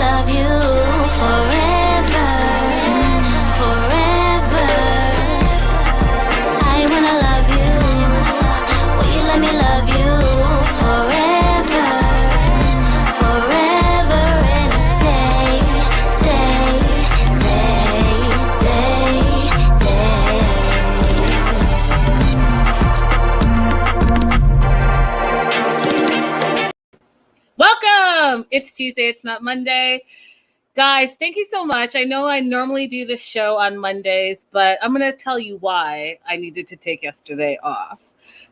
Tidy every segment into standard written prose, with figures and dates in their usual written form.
love you forever, forever. I wanna love you. Will you let me love you forever, forever and a day, day, day, day, day. Welcome! It's Tuesday, it's not Monday. Guys, thank you so much. I know I normally do this show on Mondays, but I'm going to tell you why I needed to take yesterday off.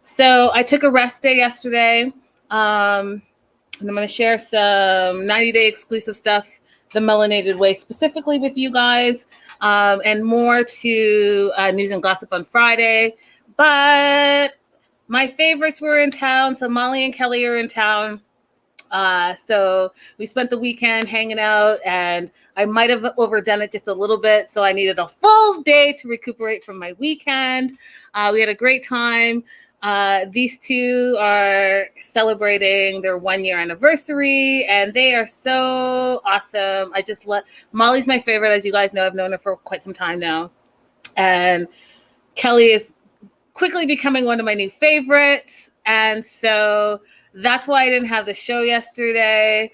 So I took a rest day yesterday, and I'm going to share some 90-day exclusive stuff, the Melanated way, specifically with you guys, and more to news and gossip on Friday. But my favorites were in town, so Molly and Kelly are in town. So we spent the weekend hanging out, and I might have overdone it just a little bit. So I needed a full day to recuperate from my weekend. We had a great time. These two are celebrating their 1-year anniversary, and they are so awesome. I just love Molly's my favorite. As you guys know, I've known her for quite some time now. And Kelly is quickly becoming one of my new favorites. And so that's why I didn't have the show yesterday.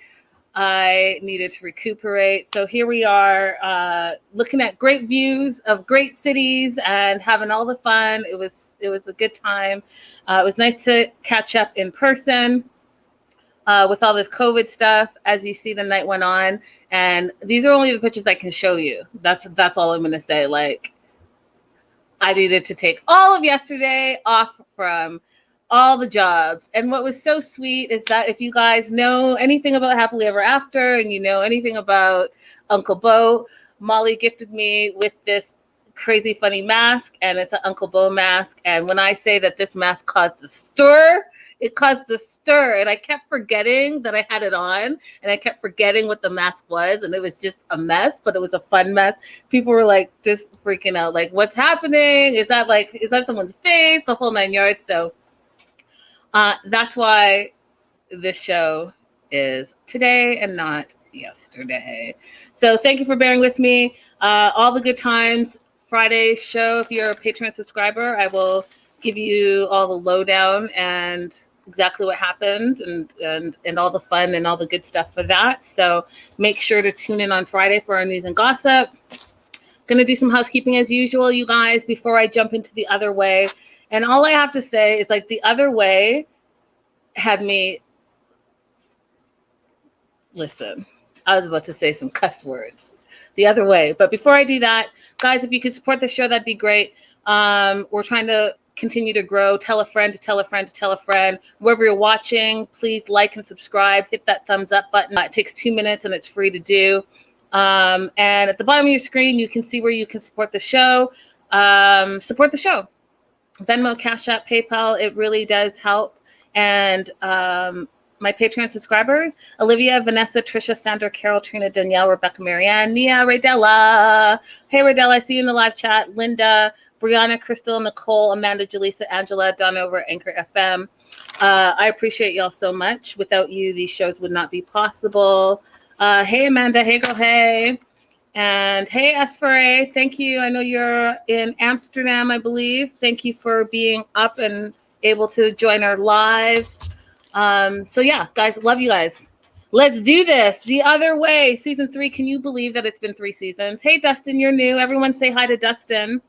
I needed to recuperate. So here we are, looking at great views of great cities and having all the fun. It was a good time. It was nice to catch up in person with all this COVID stuff as you see the night went on. And these are only the pictures I can show you. That's all I'm going to say. Like, I needed to take all of yesterday off from all the jobs. And what was so sweet is that if you guys know anything about Happily Ever After and you know anything about Uncle Bo, Molly gifted me with this crazy funny mask, and it's an Uncle Bo mask. And when I say that this mask caused the stir, it caused the stir. And I kept forgetting that I had it on, and I kept forgetting what the mask was. And it was just a mess, but it was a fun mess. People were like just freaking out, like, what's happening? Is that someone's face? The whole 9 yards. So that's why this show is today and not yesterday. So thank you for bearing with me. All the good times. Friday's show, if you're a Patreon subscriber, I will give you all the lowdown and exactly what happened and all the fun and all the good stuff for that. So make sure to tune in on Friday for our news and gossip. Going to do some housekeeping as usual, you guys, before I jump into the other way. And all I have to say is, like, the other way had me, listen, I was about to say some cuss words. The other way. But before I do that, guys, if you could support the show, that'd be great. We're trying to continue to grow. Tell a friend to tell a friend to tell a friend. Wherever you're watching, please like and subscribe. Hit that thumbs up button. It takes 2 minutes and it's free to do. And at the bottom of your screen, you can see where you can support the show. Support the show. Venmo, Cashapp, PayPal, it really does help. And my Patreon subscribers, Olivia, Vanessa, Trisha, Sandra, Carol, Trina, Danielle, Rebecca, Marianne, Nia, Raydella. Hey, Raydella, I see you in the live chat. Linda, Brianna, Crystal, Nicole, Amanda, Jaleesa, Angela, Donna over at Anchor FM. I appreciate y'all so much. Without you, these shows would not be possible. Hey, Amanda. Hey, girl. Hey. And hey, Esfere, thank you. I know you're in Amsterdam, I believe. Thank you for being up and able to join our lives. So yeah, guys, love you guys. Let's do this. The Other Way, season 3. Can you believe that it's been 3 seasons? Hey, Dustin, you're new. Everyone say hi to Dustin.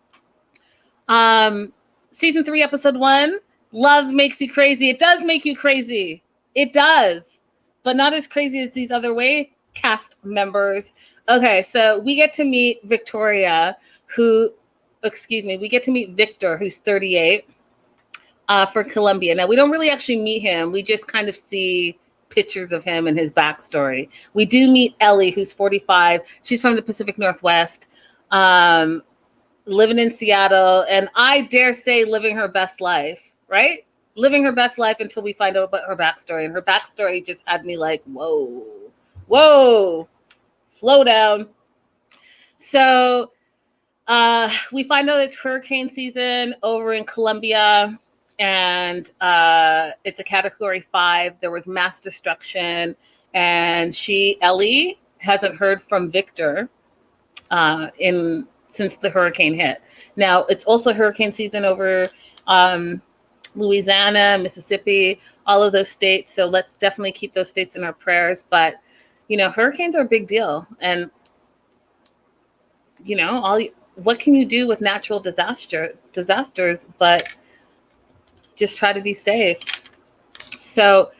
Season 3, episode 1. Love makes you crazy. It does make you crazy. It does, but not as crazy as these Other Way cast members. Okay, so we get to meet we get to meet Victor, who's 38, for Colombia. Now, we don't really actually meet him. We just kind of see pictures of him and his backstory. We do meet Ellie, who's 45. She's from the Pacific Northwest, living in Seattle, and I dare say living her best life, right? Living her best life until we find out about her backstory. And her backstory just had me like, whoa. Slow down. So we find out it's hurricane season over in Colombia, and it's a category 5. There was mass destruction, and Ellie hasn't heard from Victor since the hurricane hit. Now, it's also hurricane season over Louisiana, Mississippi, all of those states. So let's definitely keep those states in our prayers. But, hurricanes are a big deal. And, what can you do with natural disasters but just try to be safe? So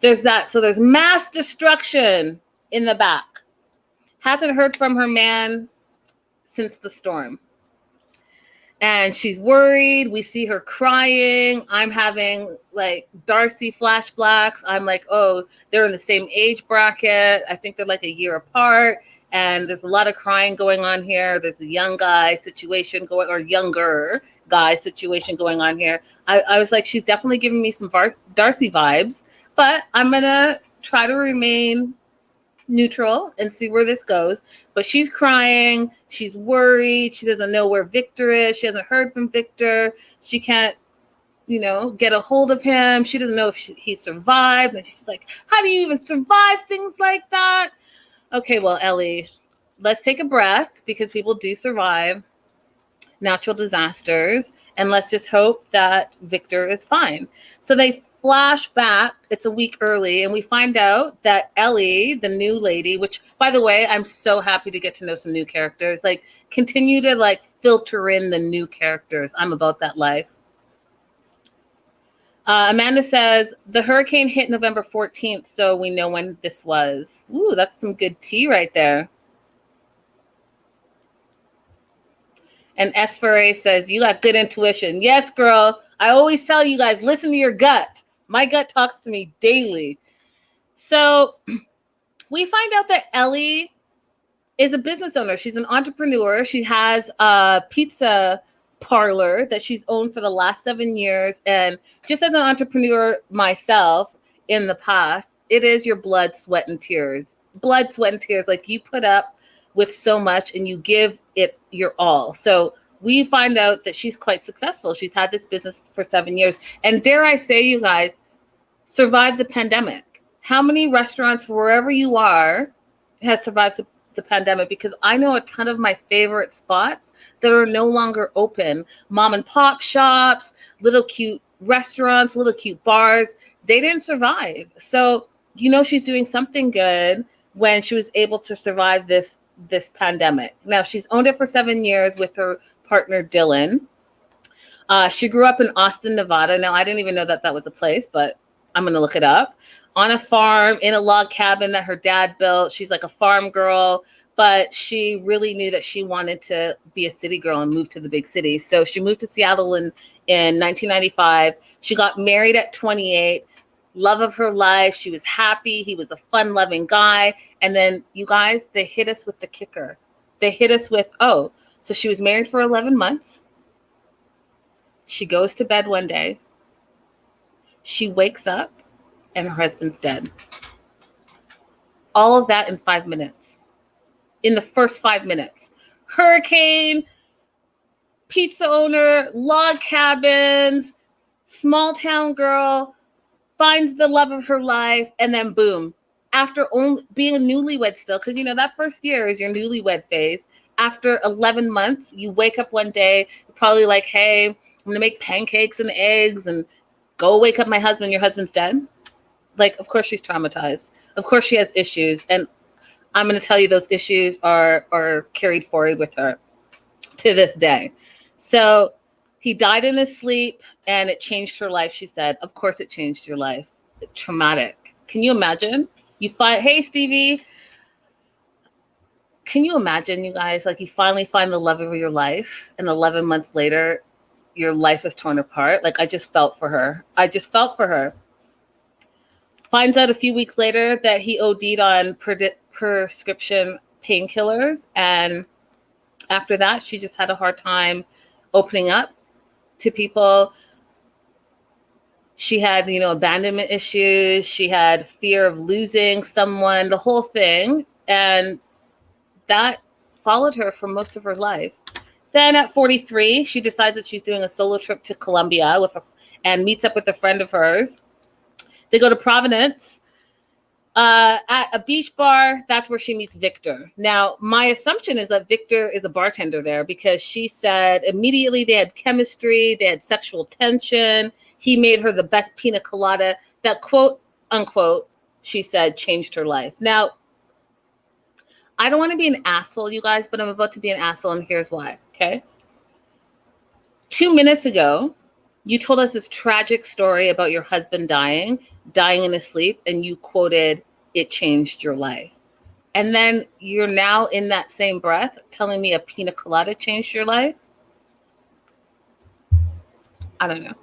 there's that. So there's mass destruction in the back. Hasn't heard from her man since the storm. And she's worried. We see her crying. I'm having like Darcy flashbacks. I'm like, oh, they're in the same age bracket. I think they're like a year apart. And there's a lot of crying going on here. There's a young guy situation going, or younger guy situation going on here. I was like, she's definitely giving me some Darcy vibes, but I'm going to try to remain neutral and see where this goes. But she's crying. She's worried. She doesn't know where Victor is. She hasn't heard from Victor. She can't, get a hold of him. She doesn't know if he survived. And she's like, how do you even survive things like that? Okay, well, Ellie, let's take a breath, because people do survive natural disasters. And let's just hope that Victor is fine. So they flash back. It's a week early. And we find out that Ellie, the new lady, which, by the way, I'm so happy to get to know some new characters. Like, continue to filter in the new characters. I'm about that life. Amanda says, the hurricane hit November 14th, so we know when this was. Ooh, that's some good tea right there. And Esfere says, you got good intuition. Yes, girl. I always tell you guys, listen to your gut. My gut talks to me daily. So we find out that Ellie is a business owner. She's an entrepreneur. She has a pizza parlor that she's owned for the last 7 years. And just as an entrepreneur myself in the past, it is your blood, sweat, and tears. Blood, sweat, and tears. Like, you put up with so much and you give it your all. So we find out that she's quite successful. She's had this business for 7 years. And dare I say, you guys, survived the pandemic. How many restaurants, wherever you are, has survived the pandemic? Because I know a ton of my favorite spots that are no longer open. Mom and pop shops, little cute restaurants, little cute bars. They didn't survive. So, she's doing something good when she was able to survive this pandemic. Now, she's owned it for 7 years with her partner, Dylan. She grew up in Austin, Nevada. Now, I didn't even know that was a place, but I'm going to look it up. On a farm in a log cabin that her dad built. She's like a farm girl, but she really knew that she wanted to be a city girl and move to the big city. So she moved to Seattle in 1995. She got married at 28. Love of her life. She was happy. He was a fun-loving guy. And then, you guys, they hit us with the kicker. They hit us with, so she was married for 11 months. She goes to bed one day. She wakes up and her husband's dead. All of that in 5 minutes. In the first 5 minutes. Hurricane, pizza owner, log cabins, small town girl, finds the love of her life, and then boom. After only being a newlywed still, because that first year is your newlywed phase. After 11 months, you wake up one day, you're probably like, hey, I'm going to make pancakes and eggs and go wake up my husband. Your husband's dead. Like, of course she's traumatized. Of course she has issues. And I'm going to tell you those issues are carried forward with her to this day. So he died in his sleep and it changed her life, she said. Of course it changed your life. Traumatic. Can you imagine? Hey, Stevie. Can you imagine, you guys, like you finally find the love of your life and 11 months later, your life is torn apart? Like, I just felt for her. Finds out a few weeks later that he OD'd on prescription painkillers. And after that, she just had a hard time opening up to people. She had, abandonment issues. She had fear of losing someone, the whole thing. And that followed her for most of her life. Then at 43, she decides that she's doing a solo trip to Colombia and meets up with a friend of hers. They go to Providence. At a beach bar, that's where she meets Victor. Now, my assumption is that Victor is a bartender there because she said immediately they had chemistry, they had sexual tension. He made her the best pina colada that, quote unquote, she said changed her life. Now, I don't want to be an asshole, you guys, but I'm about to be an asshole, and here's why, okay? 2 minutes ago, you told us this tragic story about your husband dying in his sleep, and you quoted, "It changed your life." And then you're now in that same breath telling me a pina colada changed your life? I don't know.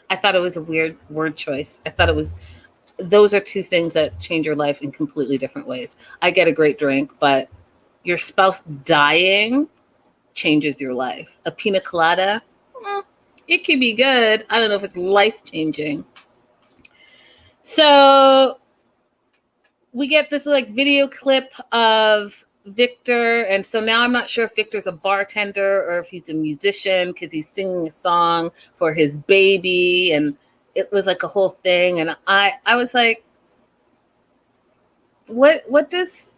I thought it was a weird word choice. I thought it was, those are two things that change your life in completely different ways. I get a great drink, but your spouse dying changes your life. A pina colada, it could be good. I don't know if it's life-changing. So we get this like video clip of Victor, and so now I'm not sure if Victor's a bartender or if he's a musician because he's singing a song for his baby, and it was like a whole thing. And I was like, what does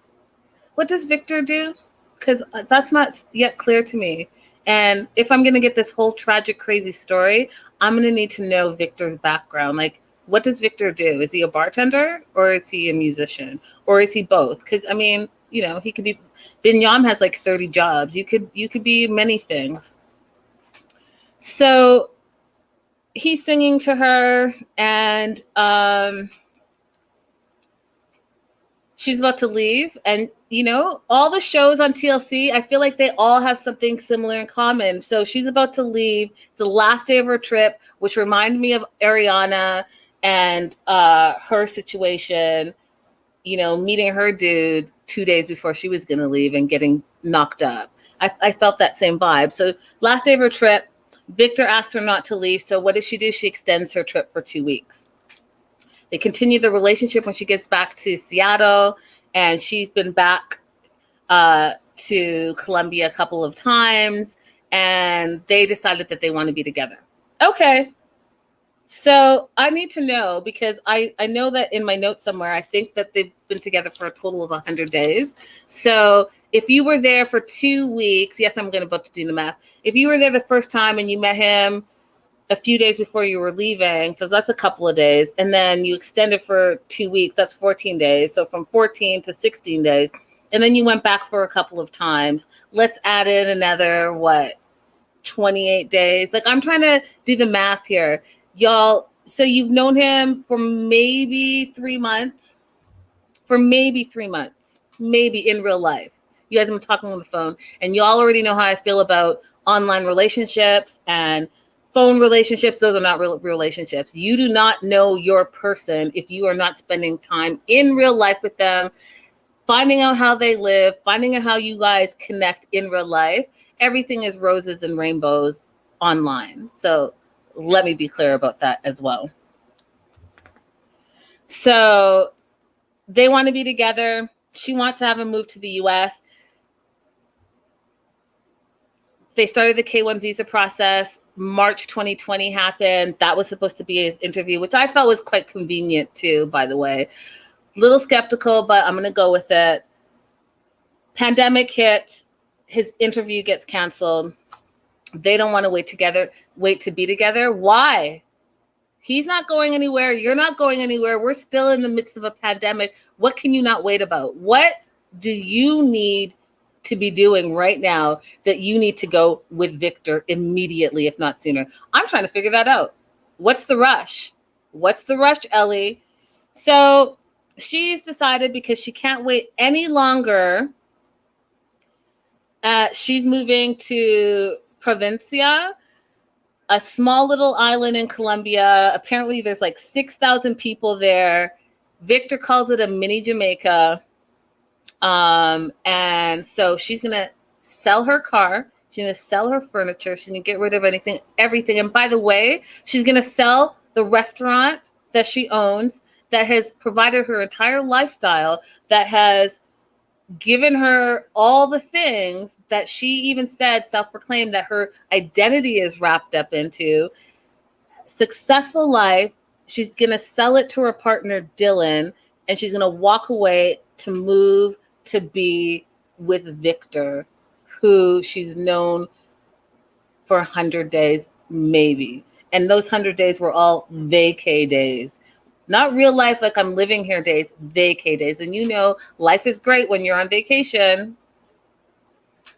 Victor do? Because that's not yet clear to me. And if I'm gonna get this whole tragic, crazy story, I'm gonna need to know Victor's background. Like, what does Victor do? Is he a bartender or is he a musician or is he both? Because I mean, you know, he could be. Binyam has like 30 jobs. You could be many things. So he's singing to her, and she's about to leave. And you know, all the shows on TLC, I feel like they all have something similar in common. So she's about to leave. It's the last day of her trip, which reminded me of Ariana and her situation, you know, meeting her dude 2 days before she was going to leave and getting knocked up. I felt that same vibe. So last day of her trip, Victor asked her not to leave. So what does she do? She extends her trip for 2 weeks. They continue the relationship when she gets back to Seattle, and she's been back to Colombia a couple of times, and they decided that they want to be together. Okay. So I need to know, because I know that in my notes somewhere, I think that they've been together for a total of 100 days. So if you were there for 2 weeks, yes, I'm about to do the math. If you were there the first time and you met him a few days before you were leaving, because that's a couple of days, and then you extended for 2 weeks, that's 14 days. So from 14 to 16 days, and then you went back for a couple of times. Let's add in another, 28 days? Like, I'm trying to do the math here. Y'all, so you've known him for maybe 3 months, maybe in real life. You guys have been talking on the phone, and y'all already know how I feel about online relationships and phone relationships. Those are not real relationships. You do not know your person if you are not spending time in real life with them, finding out how they live, finding out how you guys connect in real life. Everything is roses and rainbows online. So let me be clear about that as well. So they want to be together. She wants to have him move to the US. They started the K1 visa process. March 2020 happened. That was supposed to be his interview, which I felt was quite convenient too, by the way. Little skeptical, but I'm going to go with it. Pandemic hits. His interview gets canceled. They don't want to wait to be together. Why? He's not going anywhere. You're not going anywhere. We're still in the midst of a pandemic. What can you not wait about? What do you need to be doing right now that you need to go with Victor immediately, if not sooner? I'm trying to figure that out. What's the rush? What's the rush, Ellie? So she's decided, because she can't wait any longer, she's moving to Providencia, a small little island in Colombia. Apparently there's like 6,000 people there. Victor calls it a mini Jamaica. And so she's going to sell her car. She's going to sell her furniture. She's going to get rid of everything. And by the way, she's going to sell the restaurant that she owns, that has provided her entire lifestyle, that has given her all the things that she even said, self-proclaimed, that her identity is wrapped up into. Successful life. She's going to sell it to her partner, Dylan, and she's going to walk away to move to be with Victor, who she's known for 100 days, maybe. And those 100 days were all vacay days. Not real life, like I'm living here days, vacay days. And you know, life is great when you're on vacation.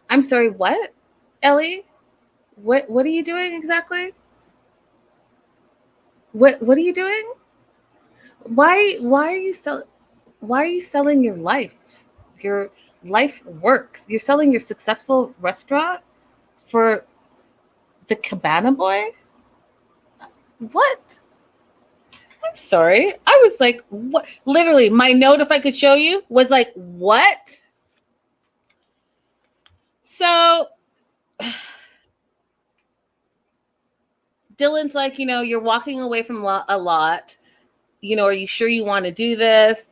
I'm sorry, what? Ellie? What are you doing exactly? What are you doing? Why are you selling your life? Your life works. You're selling your successful restaurant for the Cabana Boy? What? I'm sorry. I was like, what? Literally, my note, if I could show you, was like, what? So Dylan's like, you know, you're walking away from a lot. You know, are you sure you want to do this?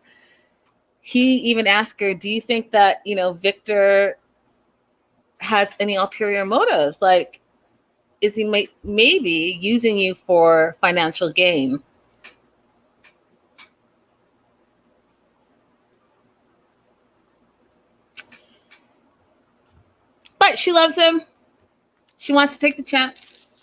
He even asked her, do you think that, you know, Victor has any ulterior motives? Like, is he maybe using you for financial gain? But she loves him. She wants to take the chance.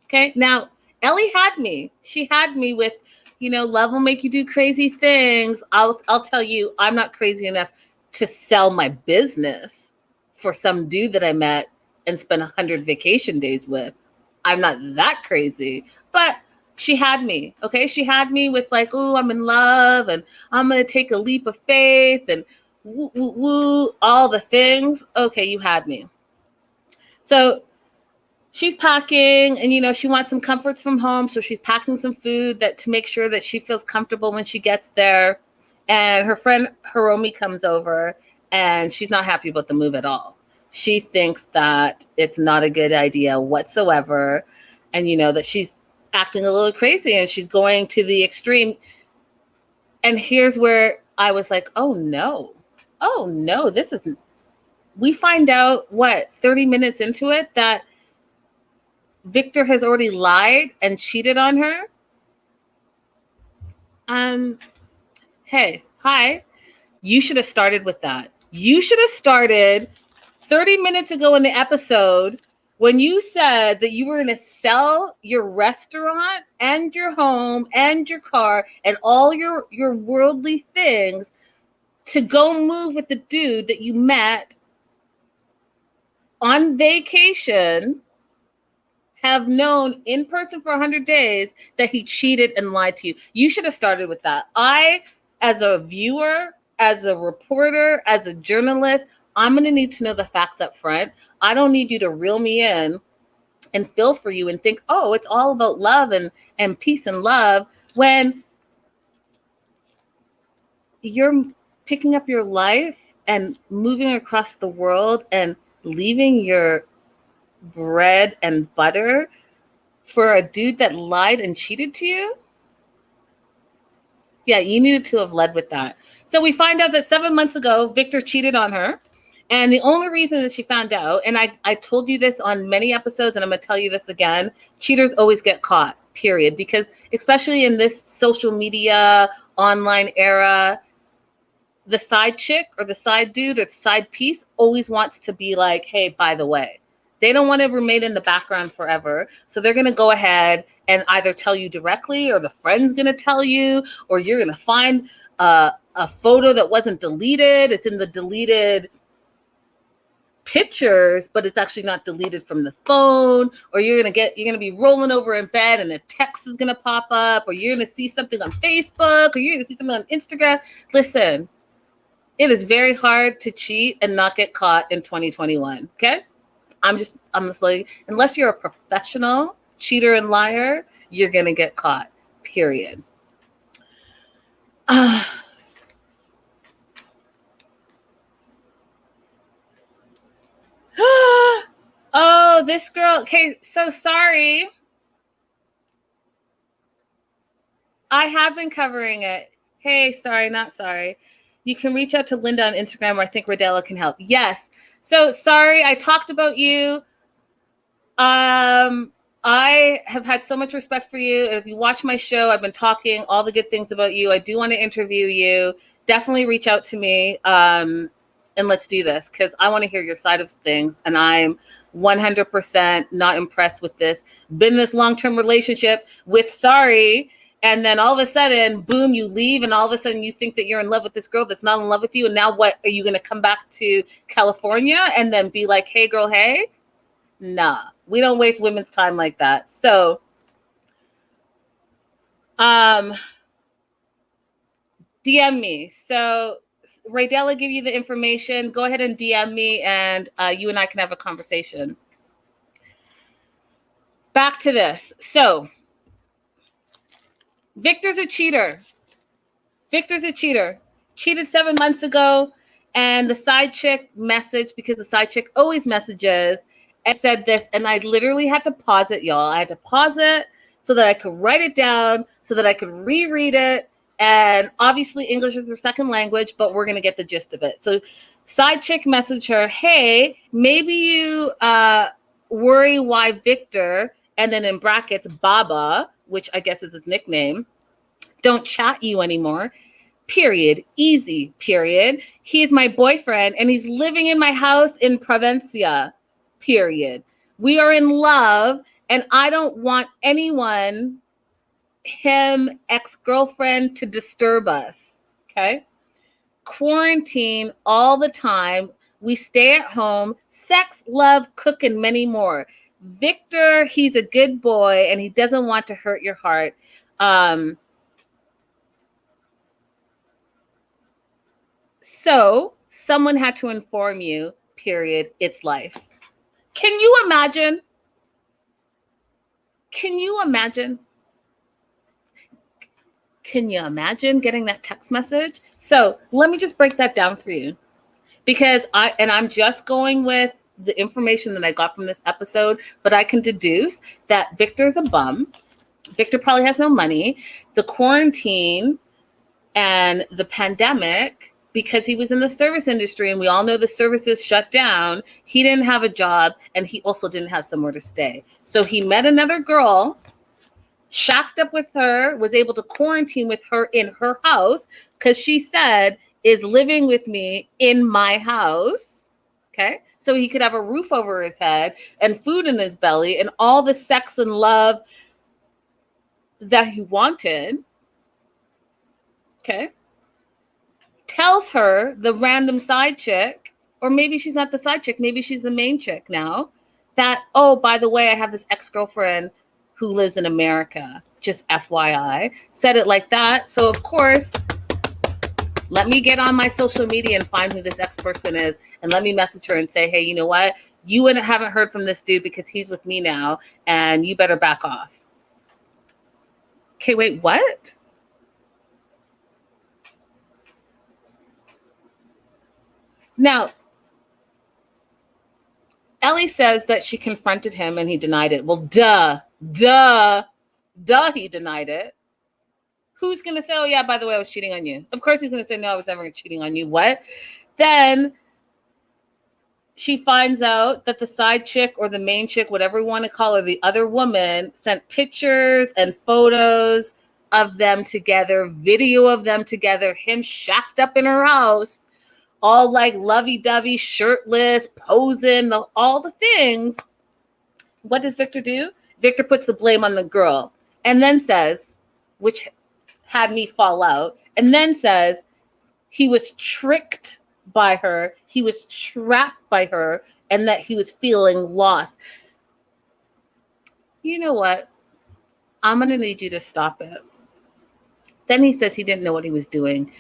Okay. Now, Ellie had me. She had me with, you know, love will make you do crazy things. I'll tell you, I'm not crazy enough to sell my business for some dude that I met and spent 100 vacation days with. I'm not that crazy. But she had me. Okay. She had me with like, oh, I'm in love and I'm going to take a leap of faith and woo, woo, woo, all the things. Okay. You had me. So she's packing and, you know, she wants some comforts from home. So she's packing some food to make sure that she feels comfortable when she gets there. And her friend Hiromi comes over and she's not happy about the move at all. She thinks that it's not a good idea whatsoever. And, you know, that she's acting a little crazy and she's going to the extreme. And here's where I was like, oh no, this isn't. We find out, 30 minutes into it, that Victor has already lied and cheated on her. Hey, hi. You should have started with that. You should have started 30 minutes ago in the episode when you said that you were going to sell your restaurant and your home and your car and all your worldly things to go move with the dude that you met on vacation, have known in person for 100 days that he cheated and lied to you. You should have started with that. I, as a viewer, as a reporter, as a journalist, I'm going to need to know the facts up front. I don't need you to reel me in and feel for you and think, oh, it's all about love and peace and love, when you're picking up your life and moving across the world and leaving your bread and butter for a dude that lied and cheated to you. Yeah, you needed to have led with that. So we find out that 7 months ago, Victor cheated on her. And the only reason that she found out, and I told you this on many episodes, and I'm going to tell you this again, cheaters always get caught, period. Because especially in this social media, online era, the side chick or the side dude or the side piece always wants to be like, hey, by the way. They don't want to remain in the background forever. So they're going to go ahead and either tell you directly, or the friend's going to tell you, or you're going to find a photo that wasn't deleted. It's in the deleted pictures, but it's actually not deleted from the phone. Or you're going to be rolling over in bed and a text is going to pop up, or you're going to see something on Facebook, or you're going to see something on Instagram. Listen, it is very hard to cheat and not get caught in 2021. Okay. I'm just like, unless you're a professional cheater and liar, you're going to get caught, period. Oh, this girl. Okay, so sorry. I have been covering it. Hey, sorry, not sorry. You can reach out to Linda on Instagram, or I think Rodella can help. Yes. So sorry, I talked about you. I have had so much respect for you. If you watch my show, I've been talking all the good things about you. I do want to interview you. Definitely reach out to me, and let's do this, because I want to hear your side of things. And I'm 100% not impressed with this. Been this long-term relationship with sorry, and then all of a sudden, boom, you leave, and all of a sudden you think that you're in love with this girl that's not in love with you. And now what? Are you going to come back to California and then be like, hey, girl, hey? Nah, we don't waste women's time like that. So, DM me. So, Raydella give you the information. Go ahead and DM me, and you and I can have a conversation. Back to this. So, Victor's a cheater. Victor's a cheater. Cheated 7 months ago, and the side chick messaged, because the side chick always messages, and said this, and I literally had to pause it, y'all. I had to pause it so that I could write it down, so that I could reread it. And obviously English is her second language, but we're going to get the gist of it. So side chick messaged her, hey, maybe you worry why Victor, and then in brackets, Baba, which I guess is his nickname, don't chat you anymore. Period. Easy. Period. He's my boyfriend, and he's living in my house in Providencia. Period. We are in love, and I don't want anyone, him, ex-girlfriend, to disturb us. Okay? Quarantine all the time. We stay at home. Sex, love, cook, and many more. Victor, he's a good boy, and he doesn't want to hurt your heart. So someone had to inform you, period. It's life. Can you imagine? Can you imagine? Can you imagine getting that text message? So let me just break that down for you, because I'm just going with the information that I got from this episode, but I can deduce that Victor's a bum. Victor probably has no money. The quarantine and the pandemic, because he was in the service industry, and we all know the services shut down, he didn't have a job, and he also didn't have somewhere to stay. So he met another girl, shacked up with her, was able to quarantine with her in her house, because she said, is living with me in my house. Okay? So he could have a roof over his head and food in his belly and all the sex and love that he wanted. Okay? Tells her, the random side chick, or maybe she's not the side chick, maybe she's the main chick now, that, oh, by the way, I have this ex-girlfriend who lives in America, just FYI. Said it like that. So of course, let me get on my social media and find who this ex-person is, and let me message her and say, hey, you know what? You haven't heard from this dude because he's with me now, and you better back off. Okay, wait, what? Now, Ellie says that she confronted him and he denied it. Well, duh, he denied it. Who's going to say, oh, yeah, by the way, I was cheating on you? Of course he's going to say, no, I was never cheating on you. What? Then she finds out that the side chick or the main chick, whatever you want to call her, the other woman, sent pictures and photos of them together, video of them together, him shacked up in her house, all like lovey-dovey, shirtless, posing, all the things. What does Victor do? Victor puts the blame on the girl and then says, which had me fall out, and then says he was tricked by her, he was trapped by her, and that he was feeling lost. You know what? I'm going to need you to stop it. Then he says he didn't know what he was doing.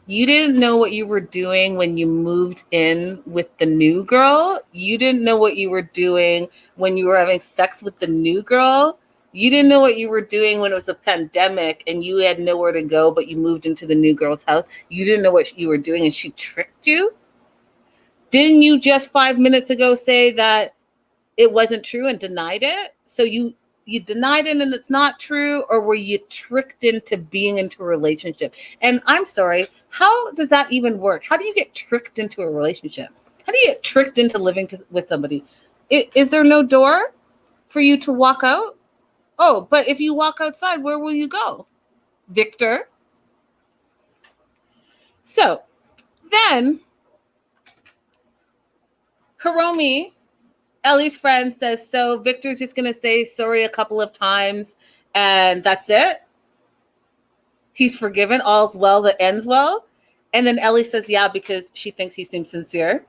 You didn't know what you were doing when you moved in with the new girl. You didn't know what you were doing when you were having sex with the new girl. You didn't know what you were doing when it was a pandemic and you had nowhere to go, but you moved into the new girl's house. You didn't know what you were doing and she tricked you. Didn't you just 5 minutes ago say that it wasn't true and denied it? So you denied it and it's not true, or were you tricked into being into a relationship? And I'm sorry, how does that even work? How do you get tricked into a relationship? How do you get tricked into living with somebody? Is there no door for you to walk out? Oh, but if you walk outside, where will you go? Victor. So then Hiromi, Ellie's friend, says, so Victor's just going to say sorry a couple of times and that's it? He's forgiven, all's well that ends well? And then Ellie says, yeah, because she thinks he seems sincere.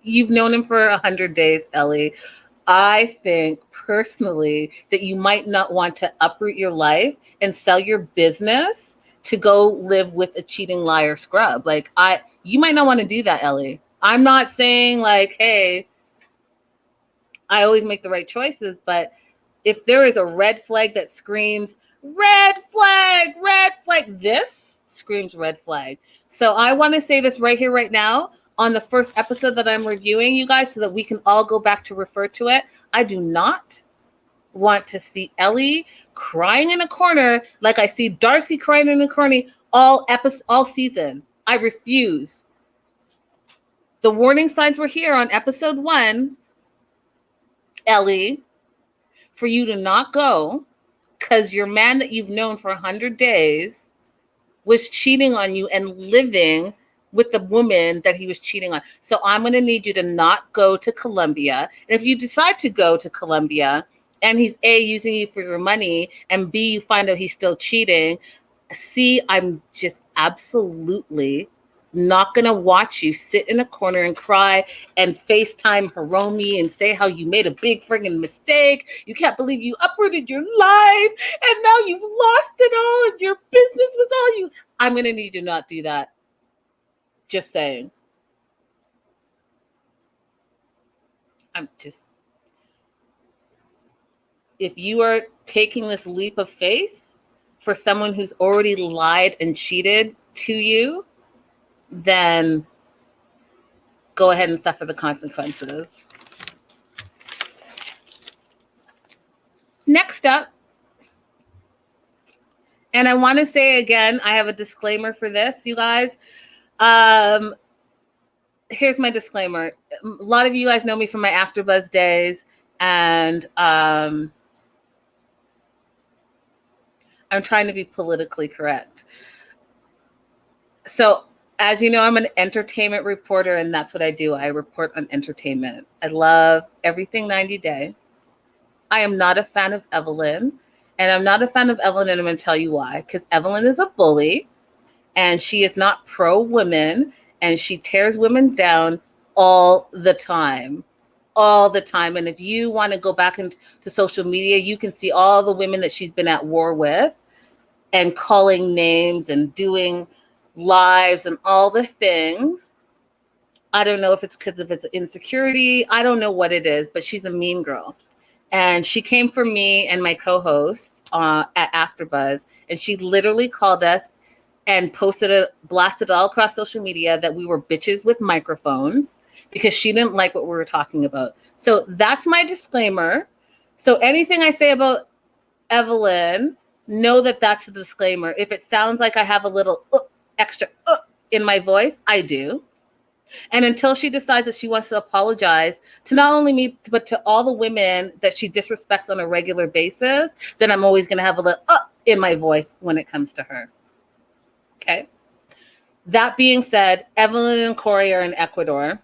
You've known him for 100 days, Ellie. I think personally that you might not want to uproot your life and sell your business to go live with a cheating liar scrub. Like, you might not want to do that, Ellie. I'm not saying like, hey, I always make the right choices, but if there is a red flag that screams red flag, this screams red flag. So I want to say this right here, right now, on the first episode that I'm reviewing, you guys, so that we can all go back to refer to it. I do not want to see Ellie crying in a corner like I see Darcy crying in a corner all season. I refuse. The warning signs were here on episode 1, Ellie, for you to not go because your man that you've known for 100 days was cheating on you and living with the woman that he was cheating on. So I'm going to need you to not go to Colombia. And if you decide to go to Colombia and he's A, using you for your money, and B, you find out he's still cheating, C, I'm just absolutely not going to watch you sit in a corner and cry and FaceTime Hiromi and say how you made a big friggin' mistake. You can't believe you uprooted your life and now you've lost it all and your business was all you. I'm going to need you to not do that. Just saying. If you are taking this leap of faith for someone who's already lied and cheated to you, then go ahead and suffer the consequences. Next up, and I want to say again, I have a disclaimer for this, you guys. Here's my disclaimer. A lot of you guys know me from my AfterBuzz days, and I'm trying to be politically correct. So, as you know, I'm an entertainment reporter, and that's what I do. I report on entertainment. I love everything 90 Day. I am not a fan of Evelyn, and I'm not a fan of Evelyn, and I'm going to tell you why. Because Evelyn is a bully, and she is not pro-women, and she tears women down all the time. All the time. And if you want to go back into social media, you can see all the women that she's been at war with and calling names and doing lives and all the things. I don't know if it's because of its insecurity. I don't know what it is, but she's a mean girl. And she came for me and my co-host at AfterBuzz, and she literally called us and posted it, blasted it all across social media that we were bitches with microphones because she didn't like what we were talking about. So that's my disclaimer. So anything I say about Evelyn, know that that's the disclaimer. If it sounds like I have a little extra in my voice, I do. And until she decides that she wants to apologize to not only me, but to all the women that she disrespects on a regular basis, then I'm always going to have a little in my voice when it comes to her. Okay. That being said, Evelyn and Corey are in Ecuador.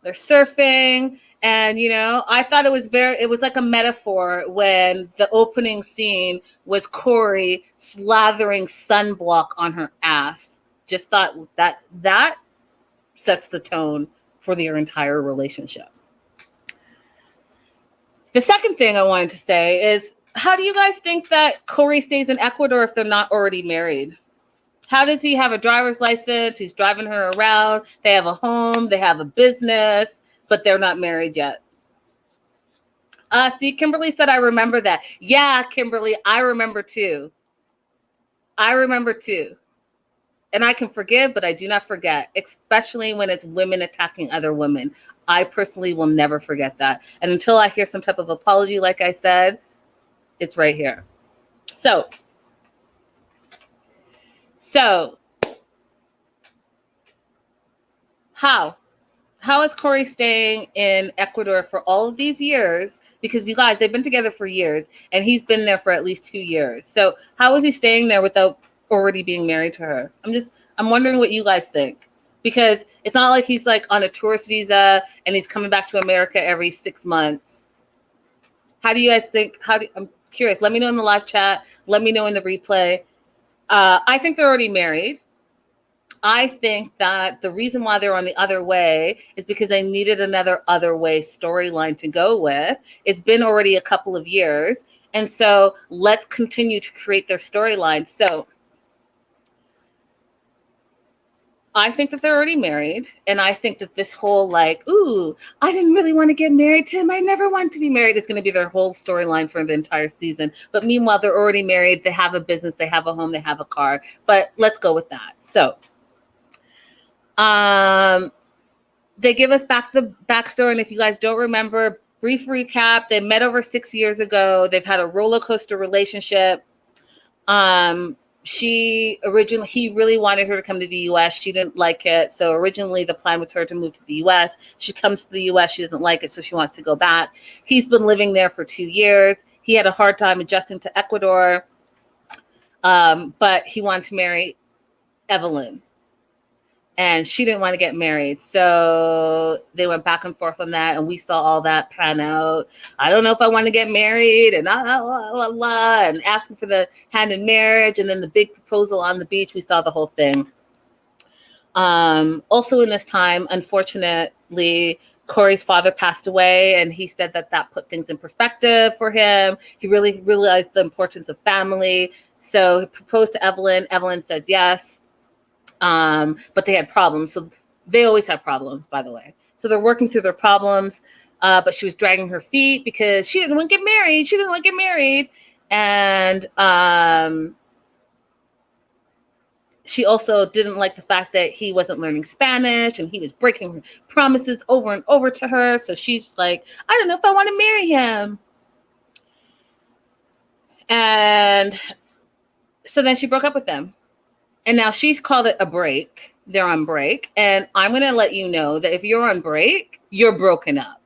They're surfing. And, you know, I thought it was like a metaphor when the opening scene was Corey slathering sunblock on her ass. Just thought that sets the tone for their entire relationship. The second thing I wanted to say is, how do you guys think that Corey stays in Ecuador if they're not already married? How does he have a driver's license? He's driving her around. They have a home. They have a business, but they're not married yet. See, Kimberly said, I remember that. Yeah, Kimberly, I remember too. And I can forgive, but I do not forget, especially when it's women attacking other women. I personally will never forget that. And until I hear some type of apology, like I said, it's right here. So how is Corey staying in Ecuador for all of these years Because you guys, they've been together for years, and he's been there for at least 2 years. So how is he staying there without already being married to her? I'm wondering what you guys think. Because it's not like he's like on a tourist visa and he's coming back to America every 6 months. How do you guys think? I'm curious. Let me know in the live chat. Let me know in the replay. I think they're already married. I think that the reason why they're on the other way is because they needed another other way storyline to go with. It's been already a couple of years. And so let's continue to create their storyline. So I think that they're already married. And I think that this whole like, ooh, I didn't really want to get married to him. I never wanted to be married. It's going to be their whole storyline for the entire season. But meanwhile, they're already married. They have a business. They have a home. They have a car. But let's go with that. So they give us back the backstory. And if you guys don't remember, brief recap, they met over 6 years ago. They've had a roller coaster relationship. He really wanted her to come to the US. She didn't like it. So originally the plan was her to move to the US. She comes to the US. She doesn't like it. So she wants to go back. He's been living there for 2 years. He had a hard time adjusting to Ecuador. But he wanted to marry Evelyn. And she didn't want to get married. So they went back and forth on that. And we saw all that pan out. I don't know if I want to get married and and asking for the hand in marriage. And then the big proposal on the beach. We saw the whole thing. Also in this time, unfortunately, Corey's father passed away. And he said that put things in perspective for him. He really realized the importance of family. So he proposed to Evelyn. Evelyn says yes. But they had problems. So they always have problems, by the way. So they're working through their problems. But she was dragging her feet because she didn't want to get married. She didn't want to get married. And she also didn't like the fact that he wasn't learning Spanish and he was breaking promises over and over to her. So she's like, I don't know if I want to marry him. And so then she broke up with him. And now she's called it a break. They're on break. And I'm going to let you know that if you're on break, you're broken up.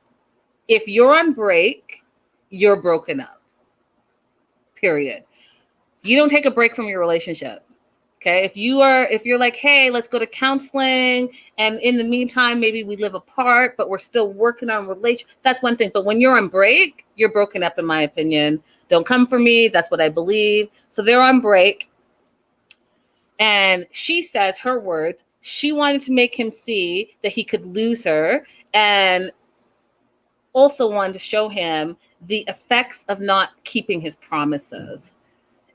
If you're on break, you're broken up. Period. You don't take a break from your relationship. Okay. If you're like, hey, let's go to counseling. And in the meantime, maybe we live apart, but we're still working on relation. That's one thing. But when you're on break, you're broken up, in my opinion. Don't come for me. That's what I believe. So they're on break. And she says, her words, she wanted to make him see that he could lose her, and also wanted to show him the effects of not keeping his promises.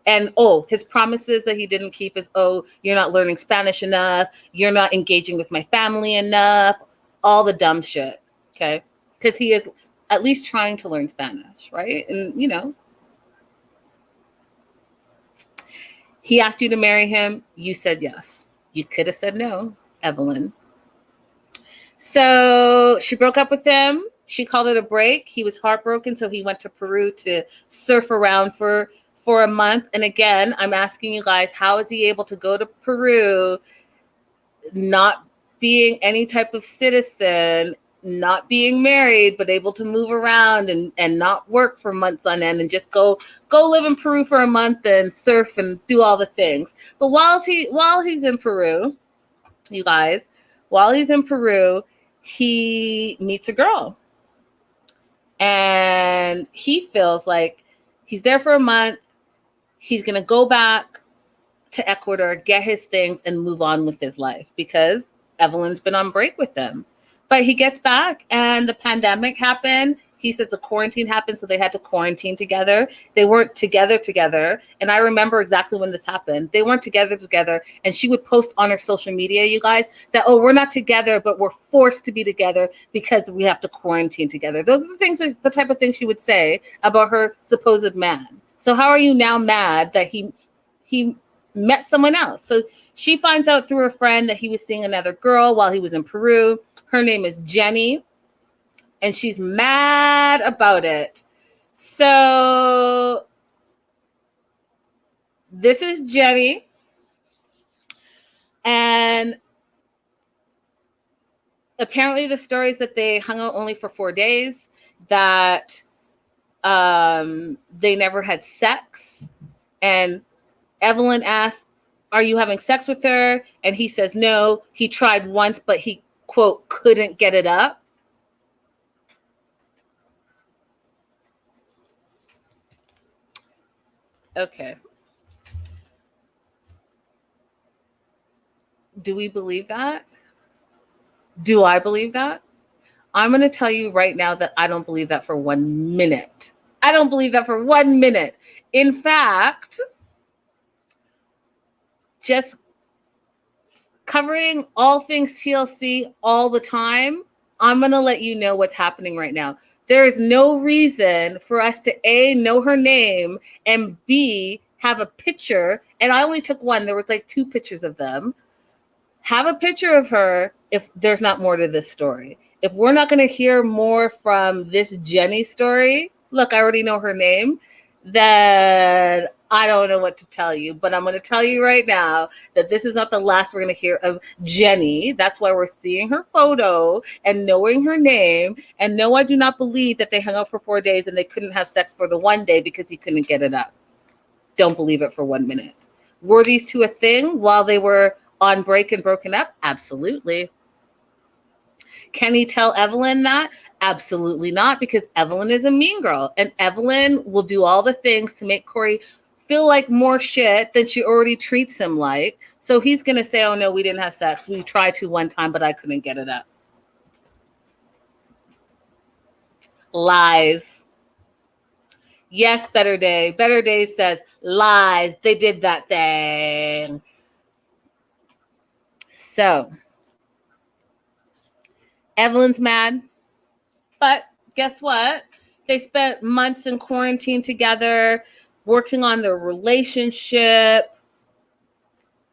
And his promises that he didn't keep is, you're not learning Spanish enough, you're not engaging with my family enough, all the dumb shit, okay? Because he is at least trying to learn Spanish, right? And, he asked you to marry him. You said yes. You could have said no, Evelyn. So she broke up with him. She called it a break. He was heartbroken, so he went to Peru to surf around for a month. And again, I'm asking you guys, how is he able to go to Peru, not being any type of citizen, not being married, but able to move around and not work for months on end and just go live in Peru for a month and surf and do all the things. But while he's in Peru, you guys, he meets a girl. And he feels like he's there for a month. He's going to go back to Ecuador, get his things, and move on with his life because Evelyn's been on break with him. But he gets back and the pandemic happened. He says the quarantine happened, so they had to quarantine together. They weren't together. And I remember exactly when this happened. They weren't together. And she would post on her social media, you guys, that, we're not together, but we're forced to be together because we have to quarantine together. Those are the type of things she would say about her supposed man. So how are you now mad that he met someone else? So she finds out through her friend that he was seeing another girl while he was in Peru. Her name is Jenny, and she's mad about it. So this is Jenny, and apparently the story is that they hung out only for 4 days, that They never had sex. And Evelyn asked, "Are you having sex with her?" And he says no. He tried once, but he, quote, couldn't get it up. Okay. Do we believe that? Do I believe that? I'm going to tell you right now that I don't believe that for 1 minute. I don't believe that for 1 minute. In fact, just covering all things TLC all the time, I'm going to let you know what's happening right now. There is no reason for us to A, know her name, and B, have a picture. And I only took one. There was like 2 pictures of them. Have a picture of her if there's not more to this story. If we're not going to hear more from this Jenny story, look, I already know her name, then I don't know what to tell you. But I'm going to tell you right now that this is not the last we're going to hear of Jenny. That's why we're seeing her photo and knowing her name. And no, I do not believe that they hung out for 4 days and they couldn't have sex for the one day because he couldn't get it up. Don't believe it for 1 minute. Were these two a thing while they were on break and broken up? Absolutely. Can he tell Evelyn that? Absolutely not, because Evelyn is a mean girl. And Evelyn will do all the things to make Corey feel like more shit than she already treats him like. So he's going to say, oh, no, we didn't have sex. We tried to one time, but I couldn't get it up. Lies. Yes, Better Day. Better Day says lies. They did that thing. So Evelyn's mad, but guess what? They spent months in quarantine together, working on their relationship.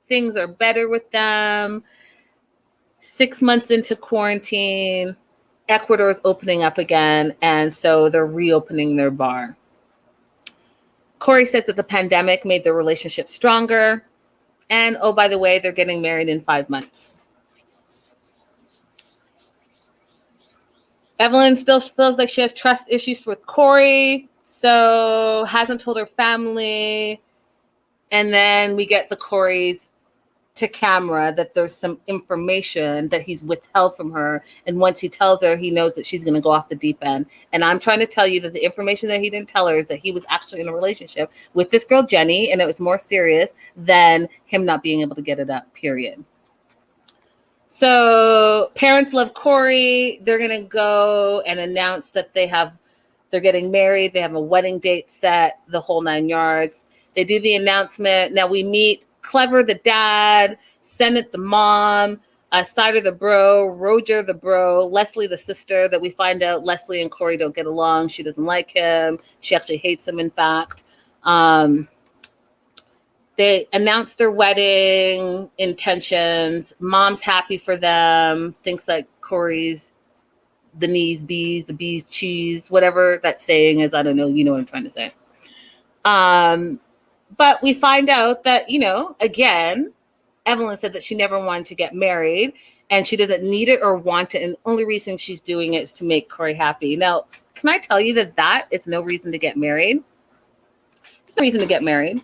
Things are better with them. 6 months into quarantine, Ecuador is opening up again, and so they're reopening their bar. Corey says that the pandemic made their relationship stronger. And, oh, by the way, they're getting married in 5 months. Evelyn still feels like she has trust issues with Corey, so hasn't told her family. And then we get the Corey's to camera that there's some information that he's withheld from her. And once he tells her, he knows that she's going to go off the deep end. And I'm trying to tell you that the information that he didn't tell her is that he was actually in a relationship with this girl, Jenny, and it was more serious than him not being able to get it up, period. So parents love Corey. They're going to go and announce that they're getting married. They have a wedding date set, the whole 9 yards. They do the announcement. Now we meet Clever, the dad, Senate, the mom, Cider, the bro, Roger, the bro, Leslie, the sister, that we find out Leslie and Corey don't get along. She doesn't like him. She actually hates him, in fact. They announced their wedding intentions. Mom's happy for them. Thinks like Corey's the knees bees, the bees cheese, whatever that saying is. I don't know. You know what I'm trying to say. But we find out that, again, Evelyn said that she never wanted to get married and she doesn't need it or want it. And the only reason she's doing it is to make Corey happy. Now, can I tell you that is no reason to get married? It's no reason to get married.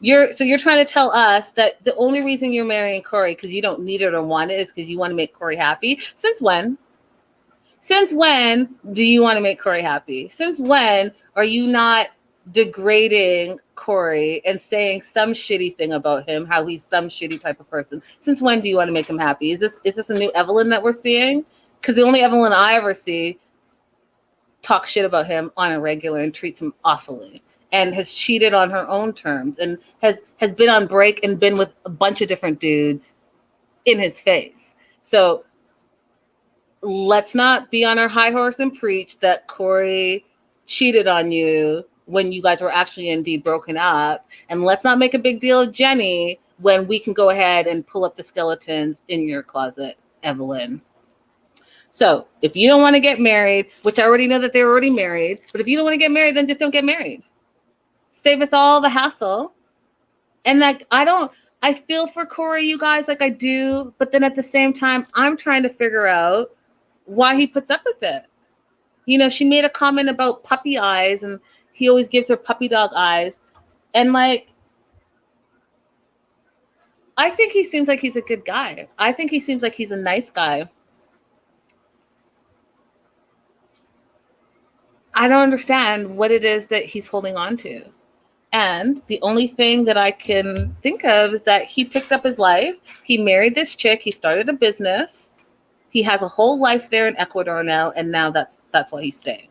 You're trying to tell us that the only reason you're marrying Corey because you don't need it or want it is because you want to make Corey happy. Since when? Since when do you want to make Corey happy? Since when are you not degrading Corey and saying some shitty thing about him, how he's some shitty type of person? Since when do you want to make him happy? Is this a new Evelyn that we're seeing? Because the only Evelyn I ever see talks shit about him on a regular and treats him awfully, and has cheated on her own terms and has been on break and been with a bunch of different dudes in his face. So let's not be on our high horse and preach that Corey cheated on you when you guys were actually indeed broken up. And let's not make a big deal of Jenny when we can go ahead and pull up the skeletons in your closet, Evelyn. So if you don't want to get married, which I already know that they're already married, but if you don't want to get married, then just don't get married. Save us all the hassle. And like, I feel for Corey, you guys, like I do, but then at the same time, I'm trying to figure out why he puts up with it. She made a comment about puppy eyes, and he always gives her puppy dog eyes. And like, I think he seems like he's a good guy. I think he seems like he's a nice guy. I don't understand what it is that he's holding on to. And the only thing that I can think of is that he picked up his life. He married this chick. He started a business. He has a whole life there in Ecuador now, and now that's why he's staying.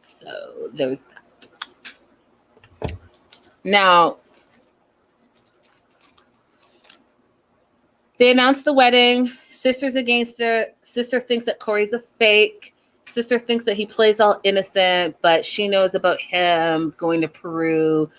So there's that. Now, they announced the wedding. Sister's against it. Sister thinks that Corey's a fake. Sister thinks that he plays all innocent, but she knows about him going to Peru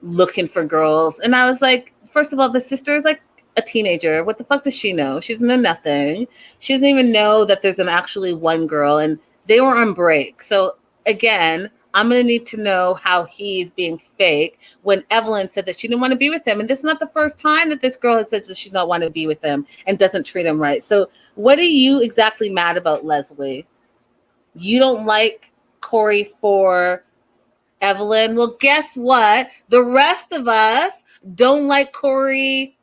looking for girls. And I was like, first of all, the sister is like a teenager. What the fuck does she know? She doesn't know nothing. She doesn't even know that there's actually one girl, and they were on break. So again, I'm going to need to know how he's being fake when Evelyn said that she didn't want to be with him. And this is not the first time that this girl has said that she don't want to be with him and doesn't treat him right. So what are you exactly mad about, Leslie? You don't like Corey for Evelyn? Well, guess what? The rest of us don't like Corey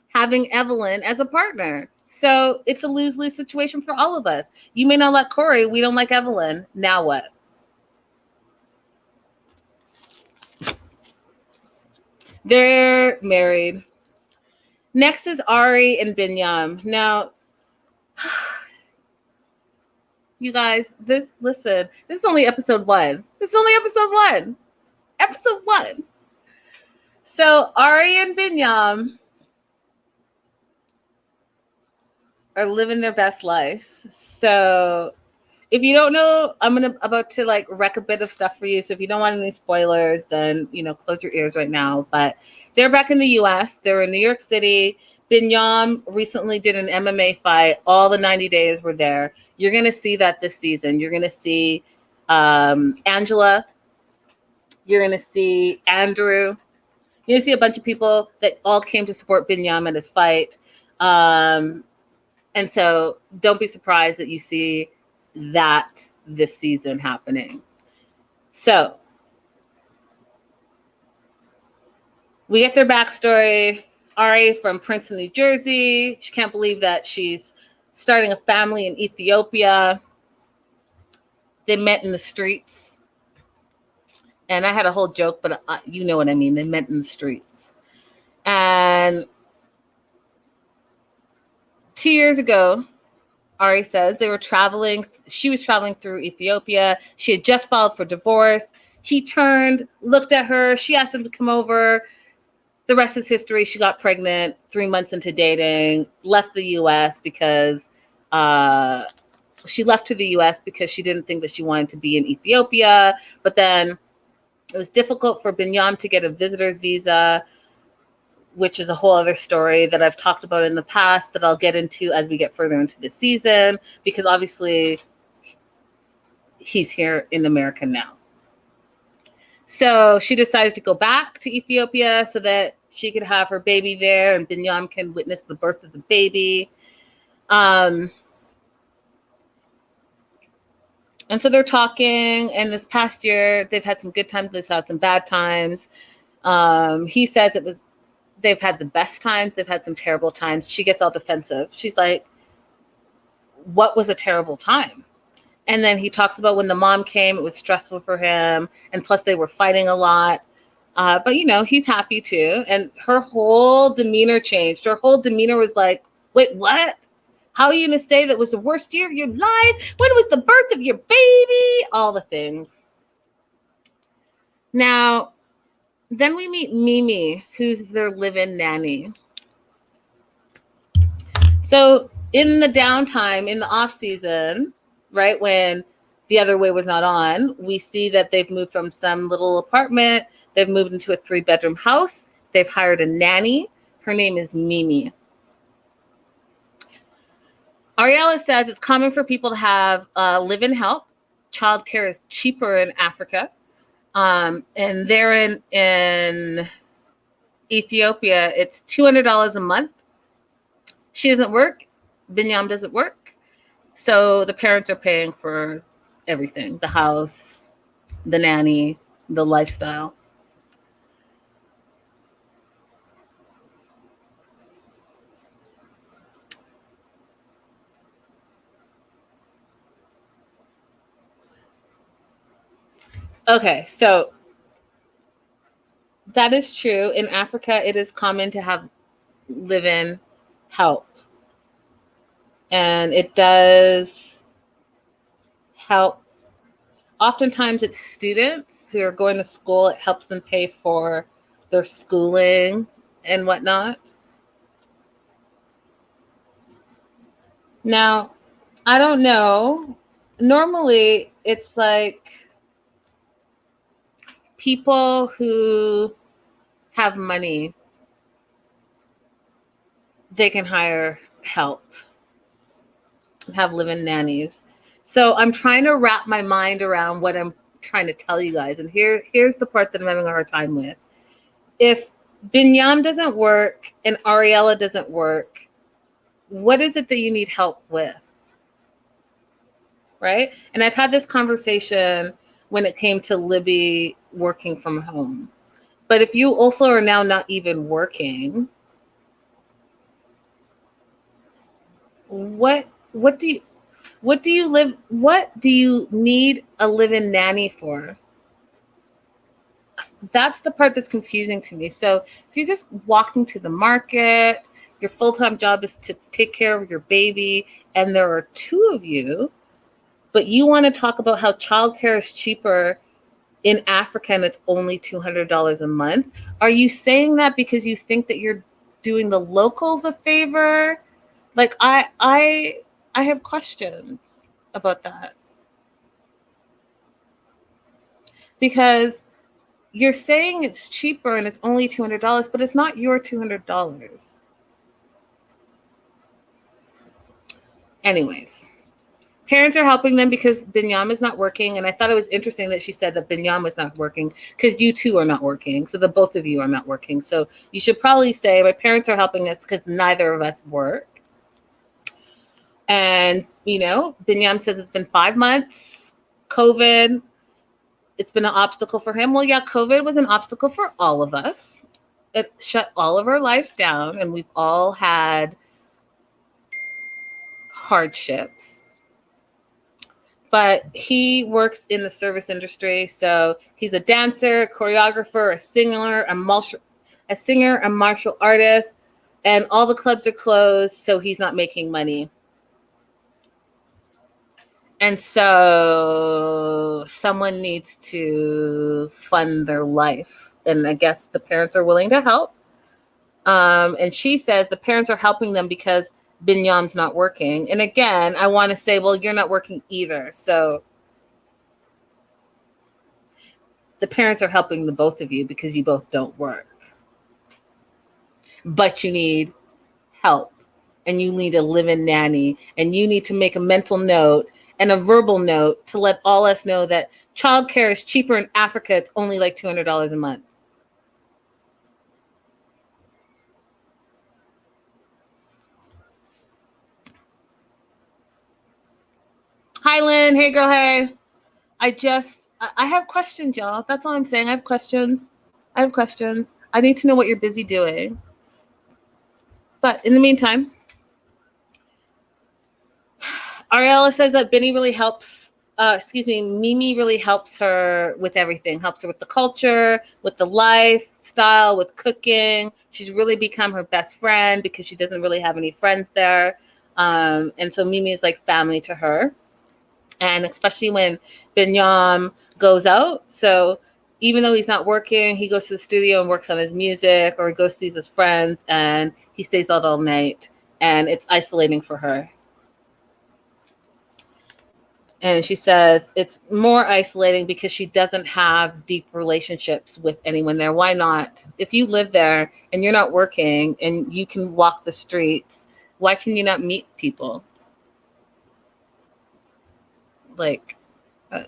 having Evelyn as a partner. So it's a lose-lose situation for all of us. You may not like Corey. We don't like Evelyn. Now what? They're married. Next is Ari and Binyam. Now, you guys, this is only episode 1. This is only episode 1. Episode 1. So Ari and Binyam are living their best lives. So if you don't know, I'm about to like wreck a bit of stuff for you. So if you don't want any spoilers, then close your ears right now. But they're back in the US. They're in New York City. Binyam recently did an MMA fight. All the 90 days were there. You're gonna see that this season. You're gonna see Angela. You're gonna see Andrew. You're gonna see a bunch of people that all came to support Binyam in his fight. And so don't be surprised that you see that this season happening. So we get their backstory. Ari from Princeton, New Jersey. She can't believe that she's starting a family in Ethiopia. They met in the streets. And I had a whole joke, but you know what I mean. They met in the streets. And 2 years ago, Ari says they were traveling. She was traveling through Ethiopia. She had just filed for divorce. He turned, looked at her. She asked him to come over. The rest is history. She got pregnant 3 months into dating, left the U.S. because she left to the U.S. because she didn't think that she wanted to be in Ethiopia. But then it was difficult for Binyam to get a visitor's visa, which is a whole other story that I've talked about in the past that I'll get into as we get further into the season, because obviously he's here in America now. So she decided to go back to Ethiopia so that she could have her baby there and Binyam can witness the birth of the baby. And so they're talking, and this past year they've had some good times, they've had some bad times. He says they've had the best times, they've had some terrible times. She gets all defensive. She's like, what was a terrible time? And then he talks about when the mom came, it was stressful for him. And plus they were fighting a lot. But he's happy too. And her whole demeanor changed. Her whole demeanor was like, wait, what? How are you going to say that was the worst year of your life? When was the birth of your baby? All the things. Now, then we meet Mimi, who's their live-in nanny. So in the downtime, in the off season, right, when The Other Way was not on, we see that they've moved from some little apartment. They've moved into a 3-bedroom house. They've hired a nanny. Her name is Mimi. Ariela says it's common for people to have live-in help. Childcare is cheaper in Africa. And they're in Ethiopia, it's $200 a month. She doesn't work. Binyam doesn't work. So the parents are paying for everything, the house, the nanny, the lifestyle. Okay, so that is true. In Africa, it is common to have live-in help. And it does help. Oftentimes it's students who are going to school. It helps them pay for their schooling and whatnot. Now, I don't know. Normally, it's like people who have money, they can hire help, have live-in nannies. So I'm trying to wrap my mind around what I'm trying to tell you guys. And here's the part that I'm having a hard time with. If Binyam doesn't work and Ariela doesn't work, what is it that you need help with? Right? And I've had this conversation when it came to Libby working from home. But if you also are now not even working, what do you need a live-in nanny for? That's the part that's confusing to me. So if you're just walking to the market, your full-time job is to take care of your baby, and there are two of you, but you want to talk about how childcare is cheaper in Africa and it's only $200 a month. Are you saying that because you think that you're doing the locals a favor? Like I have questions about that. Because you're saying it's cheaper and it's only $200, but it's not your $200. Anyways, parents are helping them because Binyam is not working. And I thought it was interesting that she said that Binyam was not working because you two are not working. So the both of you are not working. So you should probably say my parents are helping us because neither of us work. And, Binyam says it's been 5 months, COVID. It's been an obstacle for him. Well, yeah, COVID was an obstacle for all of us. It shut all of our lives down, and we've all had hardships. But he works in the service industry, so he's a dancer, choreographer, a singer, a martial artist, and all the clubs are closed, so he's not making money. And so someone needs to fund their life. And I guess the parents are willing to help. And she says the parents are helping them because Binyam's not working. And again, I want to say, well, you're not working either. So the parents are helping the both of you because you both don't work. But you need help. And you need a live-in nanny. And you need to make a mental note and a verbal note to let all us know that childcare is cheaper in Africa. It's only like $200 a month. Hi, Lynn. Hey, girl. Hey. I have questions, y'all. That's all I'm saying. I have questions. I need to know what you're busy doing. But in the meantime, Ariela says that Mimi really helps her with everything. Helps her with the culture, with the lifestyle, with cooking. She's really become her best friend because she doesn't really have any friends there. And so Mimi is like family to her. And especially when Binyam goes out. So even though he's not working, he goes to the studio and works on his music, or he goes to see his friends and he stays out all night. And it's isolating for her. And she says it's more isolating because she doesn't have deep relationships with anyone there. Why not? If you live there and you're not working and you can walk the streets, why can you not meet people? Like, I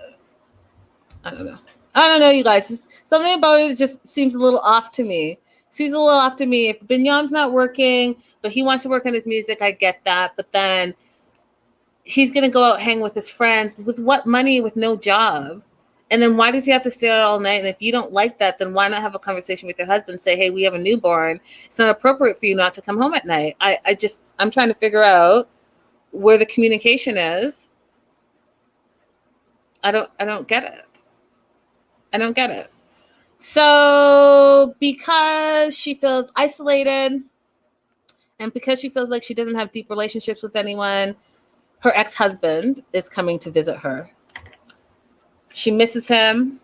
don't know, you guys. Something about it just seems a little off to me. If Binyam's not working, but he wants to work on his music, I get that. But then he's going to go out hang with his friends. With what money? With no job. And then why does he have to stay out all night? And if you don't like that, then why not have a conversation with your husband? Say, hey, we have a newborn. It's not appropriate for you not to come home at night. I'm trying to figure out where the communication is. I don't get it. I don't get it. So because she feels isolated and because she feels like she doesn't have deep relationships with anyone, her ex-husband is coming to visit her. She misses him,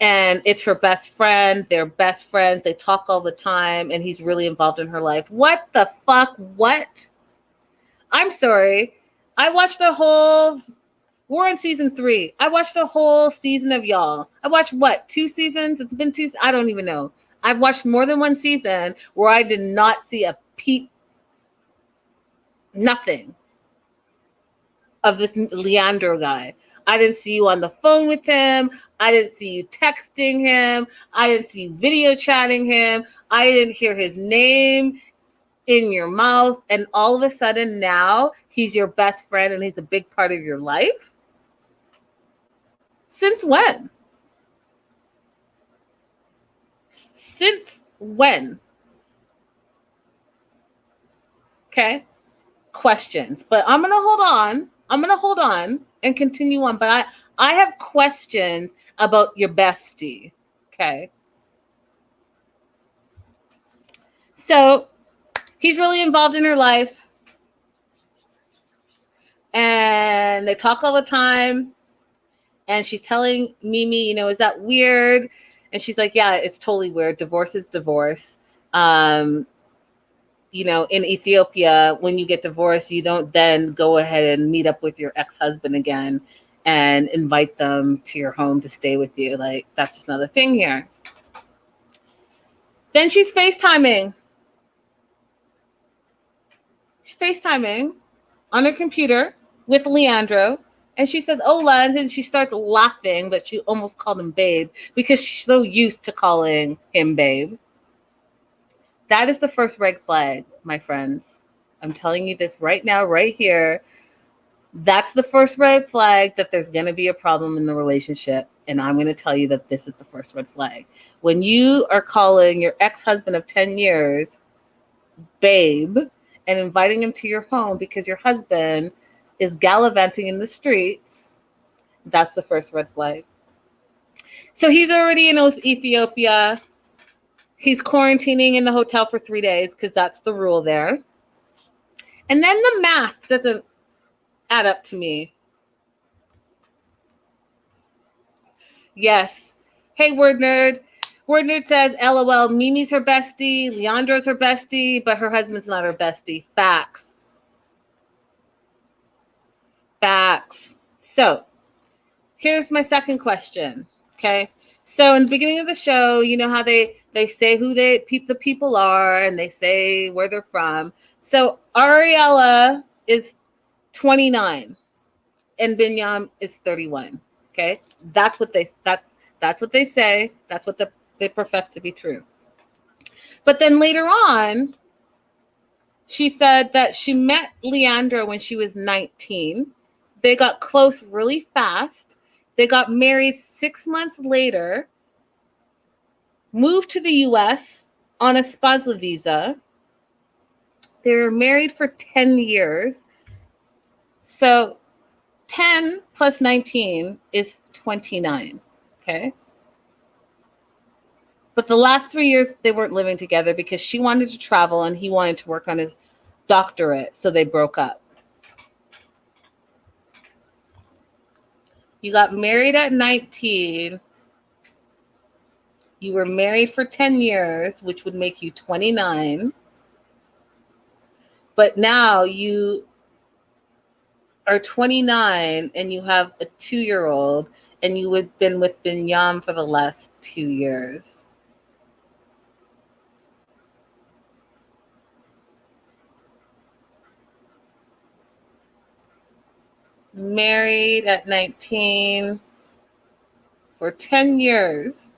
and it's her best friend. They're best friends. They talk all the time, and he's really involved in her life. What the fuck? What? I'm sorry. I watched the whole... We're on season 3. I watched the whole season of y'all. I watched, what, 2 seasons? It's been 2... I don't even know. I've watched more than 1 season where I did not see a peep... Nothing of this Leandro guy. I didn't see you on the phone with him. I didn't see you texting him. I didn't see you video chatting him. I didn't hear his name in your mouth. And all of a sudden now he's your best friend and he's a big part of your life? Since when? Since when? Okay. Questions. But I'm going to hold on. I'm going to hold on and continue on. But I have questions about your bestie. Okay. So he's really involved in her life. And they talk all the time. And she's telling Mimi, you know, is that weird? And she's like, yeah, it's totally weird. Divorce is divorce. You know, in Ethiopia, when you get divorced, you don't then go ahead and meet up with your ex-husband again and invite them to your home to stay with you. Like, that's just not a thing here. Then she's FaceTiming. She's FaceTiming on her computer with Leandro. And she says, Ola, and then she starts laughing that she almost called him babe because she's so used to calling him babe. That is the first red flag, my friends. I'm telling you this right now, right here. That's the first red flag that there's going to be a problem in the relationship. And I'm going to tell you that this is the first red flag. When you are calling your ex-husband of 10 years babe and inviting him to your home because your husband is gallivanting in the streets, that's the first red flag. So he's already in Ethiopia. He's quarantining in the hotel for 3 days because that's the rule there. And then the math doesn't add up to me. Yes. Hey, Word Nerd. Word Nerd says, LOL, Mimi's her bestie, Leandro's her bestie, but her husband's not her bestie. Facts. Facts. So here's my second question. Okay. So in the beginning of the show, you know how they say who the people are and they say where they're from. So Ariela is 29 and Binyam is 31. Okay. That's what they say. That's what they profess to be true. But then later on, she said that she met Leandro when she was 19. They got close really fast. They got married 6 months later, moved to the U.S. on a spousal visa. They were married for 10 years. So 10 plus 19 is 29. Okay. But the last 3 years, they weren't living together because she wanted to travel and he wanted to work on his doctorate. So they broke up. You got married at 19. You were married for 10 years, which would make you 29. But now you are 29 and you have a 2-year-old and you have been with Binyam for the last 2 years. Married at 19 for 10 years.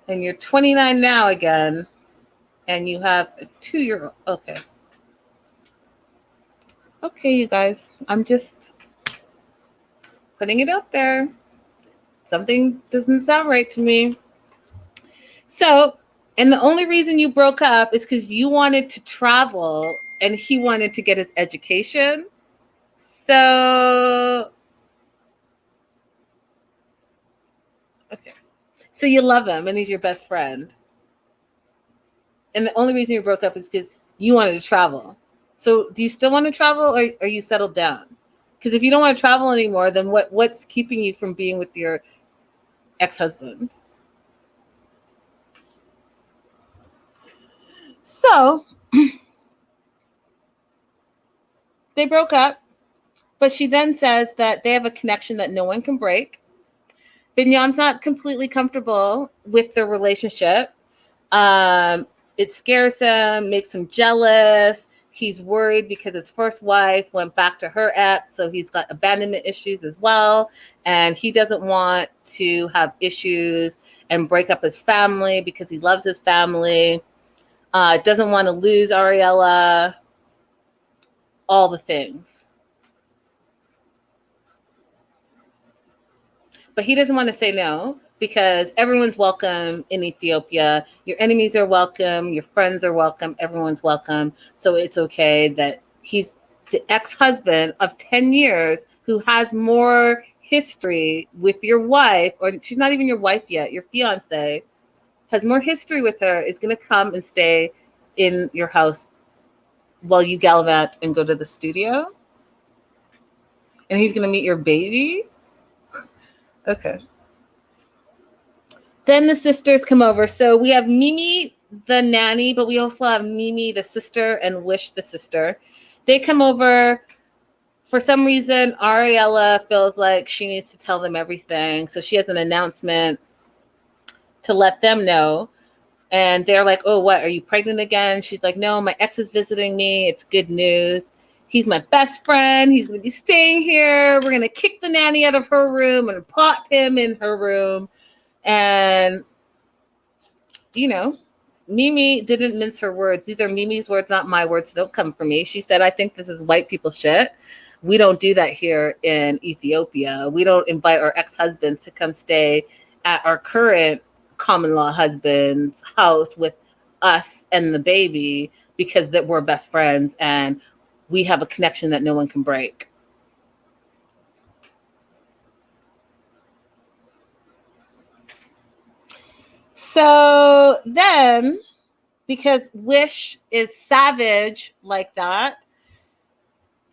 And you're 29 now again. And you have a 2-year-old. Okay. Okay, you guys, I'm just putting it out there. Something doesn't sound right to me. So, and the only reason you broke up is because you wanted to travel and he wanted to get his education. So, okay. So you love him and he's your best friend. And the only reason you broke up is because you wanted to travel. So do you still want to travel or are you settled down? Because if you don't want to travel anymore, then what's keeping you from being with your ex-husband? So they broke up, but she then says that they have a connection that no one can break. Binyam's not completely comfortable with the relationship. It scares him, makes him jealous. He's worried because his first wife went back to her ex, so he's got abandonment issues as well. And he doesn't want to have issues and break up his family because he loves his family. Doesn't want to lose Ariela. All the things. But he doesn't want to say no because everyone's welcome in Ethiopia. Your enemies are welcome. Your friends are welcome. Everyone's welcome. So it's okay that he's the ex-husband of 10 years who has more history with your wife, or she's not even your wife yet, your fiance, has more history with her, is going to come and stay in your house while you gallivant and go to the studio. And he's going to meet your baby. Okay. Then the sisters come over. So we have Mimi, the nanny, but we also have Mimi, the sister, and Wish, the sister. They come over. For some reason, Ariela feels like she needs to tell them everything. So she has an announcement to let them know. And they're like, oh, what? Are you pregnant again? She's like, no, my ex is visiting me. It's good news. He's my best friend. He's going to be staying here. We're going to kick the nanny out of her room and plot him in her room. And, you know, Mimi didn't mince her words. These are Mimi's words, not my words. Don't come for me. She said, I think this is white people shit. We don't do that here in Ethiopia. We don't invite our ex-husbands to come stay at our current common law husband's house with us and the baby because that we're best friends and we have a connection that no one can break. So then, because Wish is savage like that.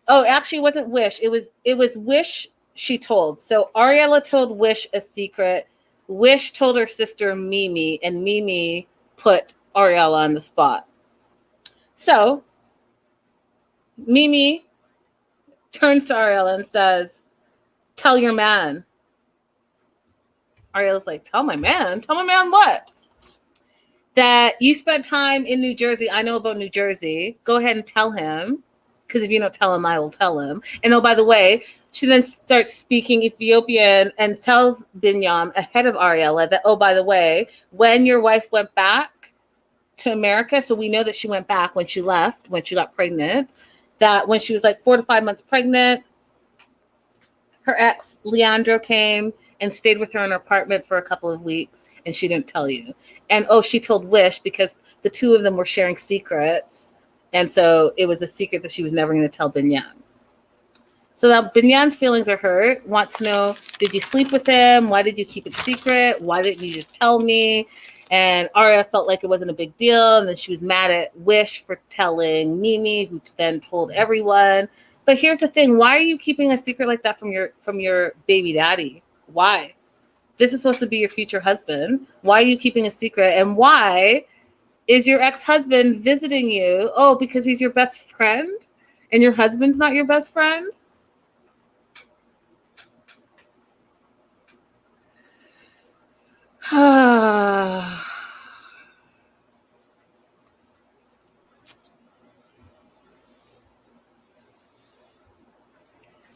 Oh, actually, it wasn't Wish. It was Wish she told. So Ariela told Wish a secret. Wish told her sister Mimi, and Mimi put Ariela on the spot. So Mimi turns to Ariela and says, tell your man. Ariela's like, tell my man? Tell my man what? That you spent time in New Jersey. I know about New Jersey. Go ahead and tell him. Because if you don't tell him, I will tell him. And oh, by the way, she then starts speaking Ethiopian and tells Binyam ahead of Ariela that, oh, by the way, when your wife went back to America, so we know that she went back when she left, when she got pregnant, that when she was like 4 to 5 months pregnant, her ex, Leandro, came and stayed with her in her apartment for a couple of weeks, and she didn't tell you. And, oh, she told Wish because the two of them were sharing secrets. And so it was a secret that she was never going to tell Binyam. So now Binyam's feelings are hurt, wants to know, did you sleep with him? Why did you keep it secret? Why didn't you just tell me? And Aria felt like it wasn't a big deal. And then she was mad at Wish for telling Mimi, who then told everyone. But here's the thing. Why are you keeping a secret like that from your baby daddy? Why? This is supposed to be your future husband. Why are you keeping a secret? And why is your ex-husband visiting you? Oh, because he's your best friend? And your husband's not your best friend?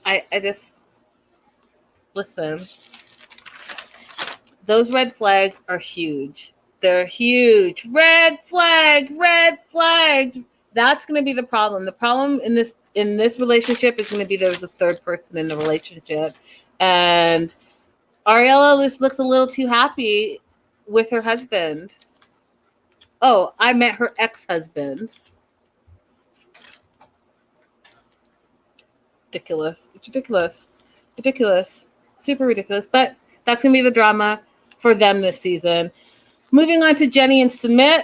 I just, listen, those red flags are huge. They're huge. Red flag, red flags. That's going to be the problem. The problem in this in this relationship is going to be there's a third person in the relationship. And Ariela just looks a little too happy with her husband. Oh, I met her ex-husband. Ridiculous. It's ridiculous. Ridiculous. Super ridiculous. But that's going to be the drama for them this season. Moving on to Jenny and Sumit.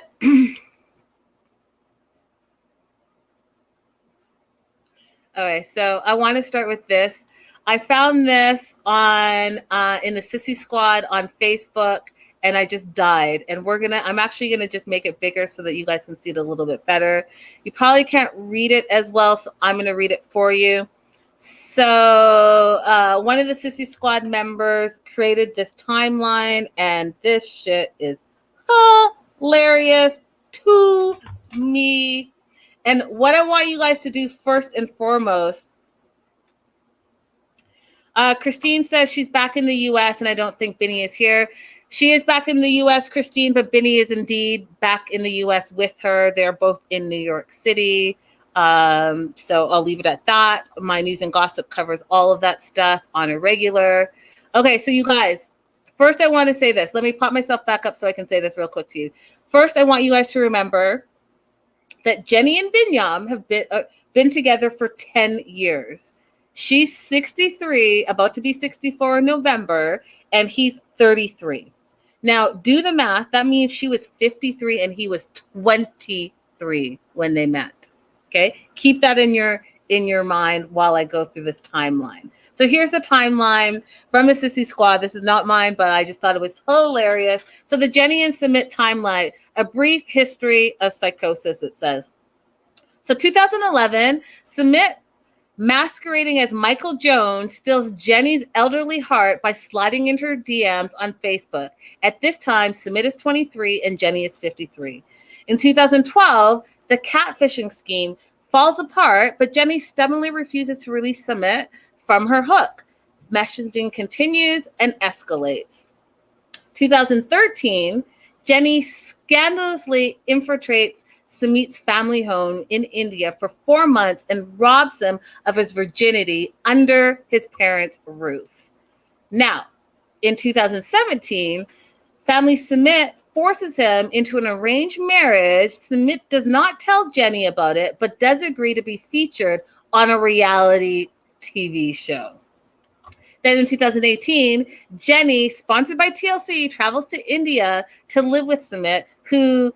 All right, so I want to start with this. I found this on in the Sissy Squad on Facebook, and I just died. And I'm actually gonna just make it bigger so that you guys can see it a little bit better. You probably can't read it as well, so I'm gonna read it for you. So one of the Sissy Squad members created this timeline, and this shit is hilarious to me. And what I want you guys to do first and foremost, Christine says she's back in the U.S. and I don't think Binny is here. She is back in the U.S., Christine, but Binny is indeed back in the U.S. with her. They're both in New York City. So I'll leave it at that. My news and gossip covers all of that stuff on a regular. Okay, so you guys, first I want to say this. Let me pop myself back up so I can say this real quick to you. First, I want you guys to remember that Jenny and Binyam have been together for 10 years. She's 63, about to be 64 in November, and he's 33. Now, do the math. That means she was 53 and he was 23 when they met. Okay? Keep that in your mind while I go through this timeline. So here's the timeline from the Sissy Squad. This is not mine, but I just thought it was hilarious. So the Jenny and Sumit timeline, a brief history of psychosis, it says. So 2011, Sumit, masquerading as Michael Jones, steals Jenny's elderly heart by sliding into her DMs on Facebook. At this time, Sumit is 23 and Jenny is 53. In 2012, the catfishing scheme falls apart, but Jenny stubbornly refuses to release Sumit from her hook. Messaging continues and escalates. 2013, Jenny scandalously infiltrates Sumit's family home in India for 4 months and robs him of his virginity under his parents' roof. Now, in 2017, family Sumit forces him into an arranged marriage. Sumit does not tell Jenny about it, but does agree to be featured on a reality TV show. Then in 2018, Jenny, sponsored by TLC, travels to India to live with Sumit, who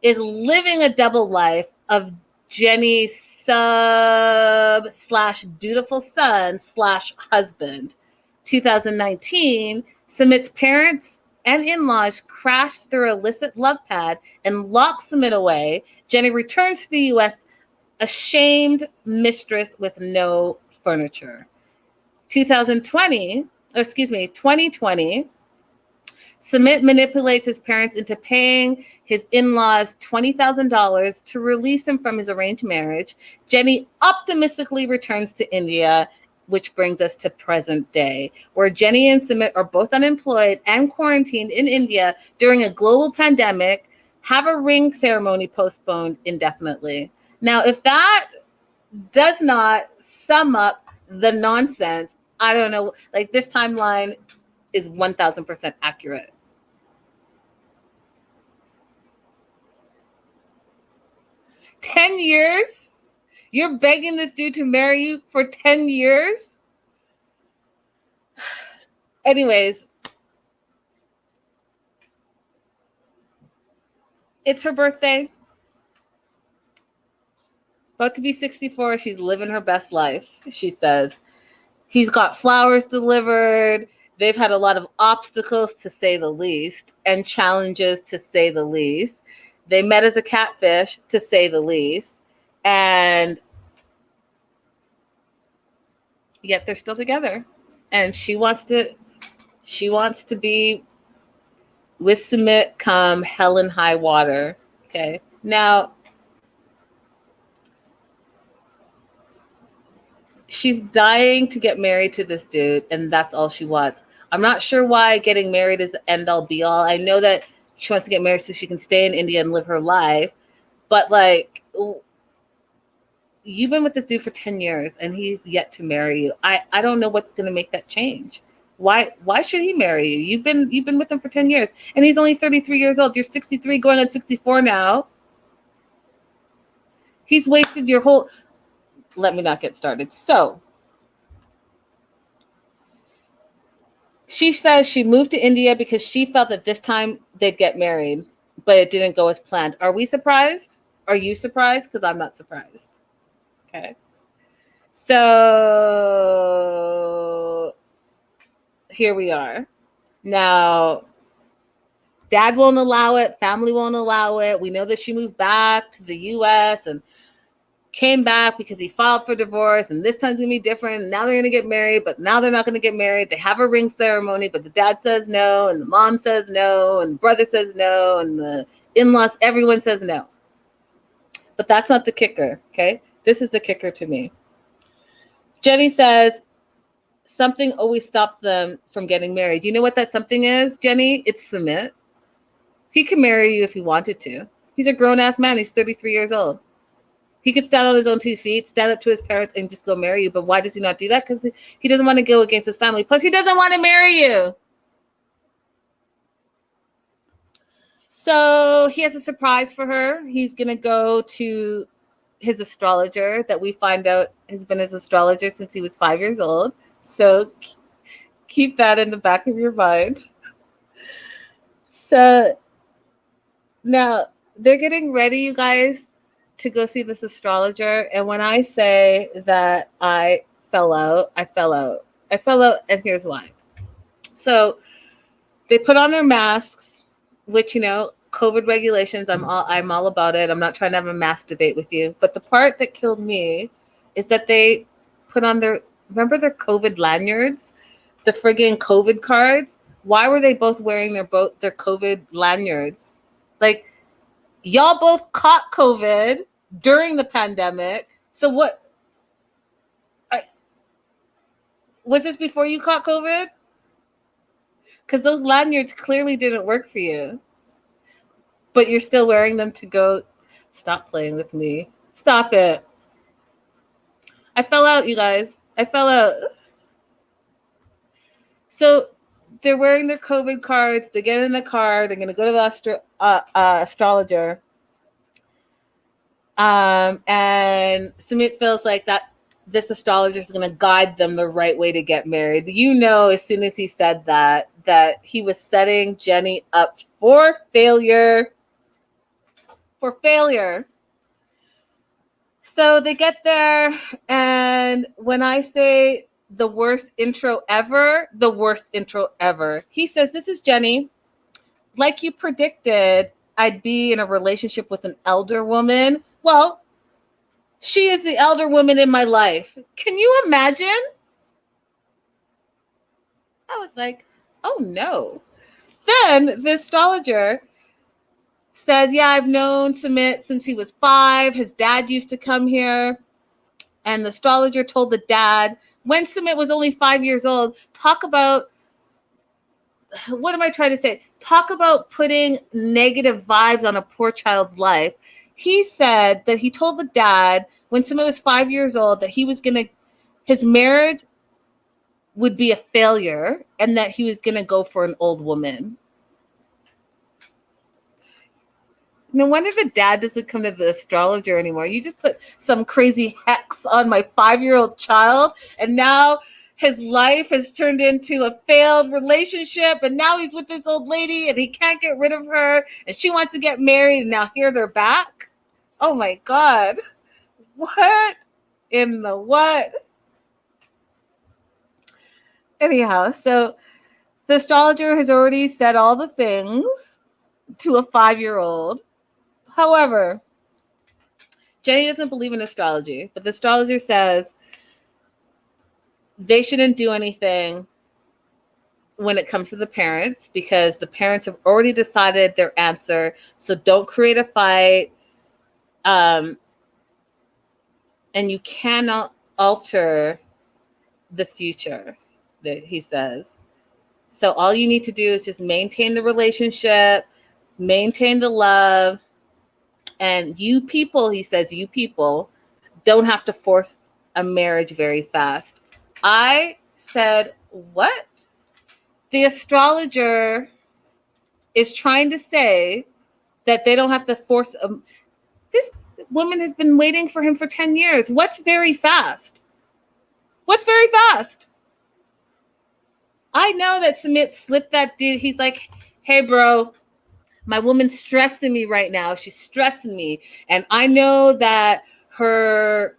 is living a double life of Jenny's sub / dutiful son / husband. 2019, Sumit's parents and in-laws crash their illicit love pad and lock Sumit away. Jenny returns to the U.S. a shamed mistress with no furniture. 2020, Sumit manipulates his parents into paying his in-laws $20,000 to release him from his arranged marriage. Jenny optimistically returns to India, which brings us to present day, where Jenny and Sumit are both unemployed and quarantined in India during a global pandemic, have a ring ceremony postponed indefinitely. Now, if that does not sum up the nonsense, I don't know, like this timeline is 1000% accurate. $10 years? You're begging this dude to marry you for 10 years? Anyways, it's her birthday. About to be 64. She's living her best life, she says. He's got flowers delivered. They've had a lot of obstacles, to say the least, and challenges, to say the least. They met as a catfish, to say the least. And yet they're still together. And she wants to be with Sumit come hell and high water. Okay. Now, she's dying to get married to this dude, and that's all she wants. I'm not sure why getting married is the end all be all. I know that she wants to get married so she can stay in India and live her life, but like, you've been with this dude for 10 years and he's yet to marry you. I don't know what's going to make that change. Why should he marry you? You've been with him for 10 years and he's only 33 years old. You're 63 going on 64 now. He's wasted your whole... Let me not get started. So she says she moved to India because she felt that this time they'd get married, but it didn't go as planned. Are we surprised? Are you surprised? Because I'm not surprised. Okay. So here we are. Now, dad won't allow it. Family won't allow it. We know that she moved back to the U.S. and came back because he filed for divorce. And this time's going to be different. And now they're going to get married, but now they're not going to get married. They have a ring ceremony, but the dad says no. And the mom says no. And the brother says no. And the in-laws, everyone says no. But that's not the kicker, okay? This is the kicker to me. Jenny says something always stopped them from getting married. Do you know what that something is, Jenny? It's Sumit. He could marry you if he wanted to. He's a grown-ass man. He's 33 years old. He could stand on his own 2 feet, stand up to his parents, and just go marry you. But why does he not do that? Because he doesn't want to go against his family. Plus, he doesn't want to marry you. So he has a surprise for her. He's going to go to his astrologer that we find out has been his astrologer since he was 5 years old. So keep that in the back of your mind. So now they're getting ready, you guys, to go see this astrologer. And when I say that I fell out, and here's why. So they put on their masks, which, you know, COVID regulations, I'm all about it. I'm not trying to have a mask debate with you. But the part that killed me is that they put on remember their COVID lanyards? The friggin' COVID cards? Why were they both wearing their COVID lanyards? Like, y'all both caught COVID during the pandemic. So what? Was this before you caught COVID? Because those lanyards clearly didn't work for you. But you're still wearing them to go. Stop playing with me. Stop it. I fell out, you guys. I fell out. So they're wearing their COVID cards. They get in the car. They're going to go to the astrologer. And Sumit feels like that this astrologer is going to guide them the right way to get married. You know, as soon as he said that he was setting Jenny up for failure. So they get there, and when I say the worst intro ever, he says, "This is Jenny. Like you predicted, I'd be in a relationship with an elder woman. Well, she is the elder woman in my life. Can you imagine?" I was like, oh no. Then the astrologer said, yeah, I've known Sumit since he was 5. His dad used to come here. And the astrologer told the dad, when Sumit was only 5 years old, talk about putting negative vibes on a poor child's life. He said that he told the dad when Sumit was 5 years old that his marriage would be a failure and that he was going to go for an old woman. No wonder the dad doesn't come to the astrologer anymore. You just put some crazy hex on my 5-year-old child, and now his life has turned into a failed relationship, and now he's with this old lady, and he can't get rid of her, and she wants to get married, and now here they're back? Oh, my God. What in the what? Anyhow, so the astrologer has already said all the things to a 5-year-old. However, Jenny doesn't believe in astrology, but the astrologer says they shouldn't do anything when it comes to the parents because the parents have already decided their answer. So don't create a fight. And you cannot alter the future, that he says. So all you need to do is just maintain the relationship, maintain the love. And you people, he says, you people, don't have to force a marriage very fast. I said, what? The astrologer is trying to say that they don't have to force this woman has been waiting for him for 10 years. What's very fast? What's very fast? I know that Sumit slipped that dude. He's like, hey, bro, my woman's stressing me right now. She's stressing me. And I know that her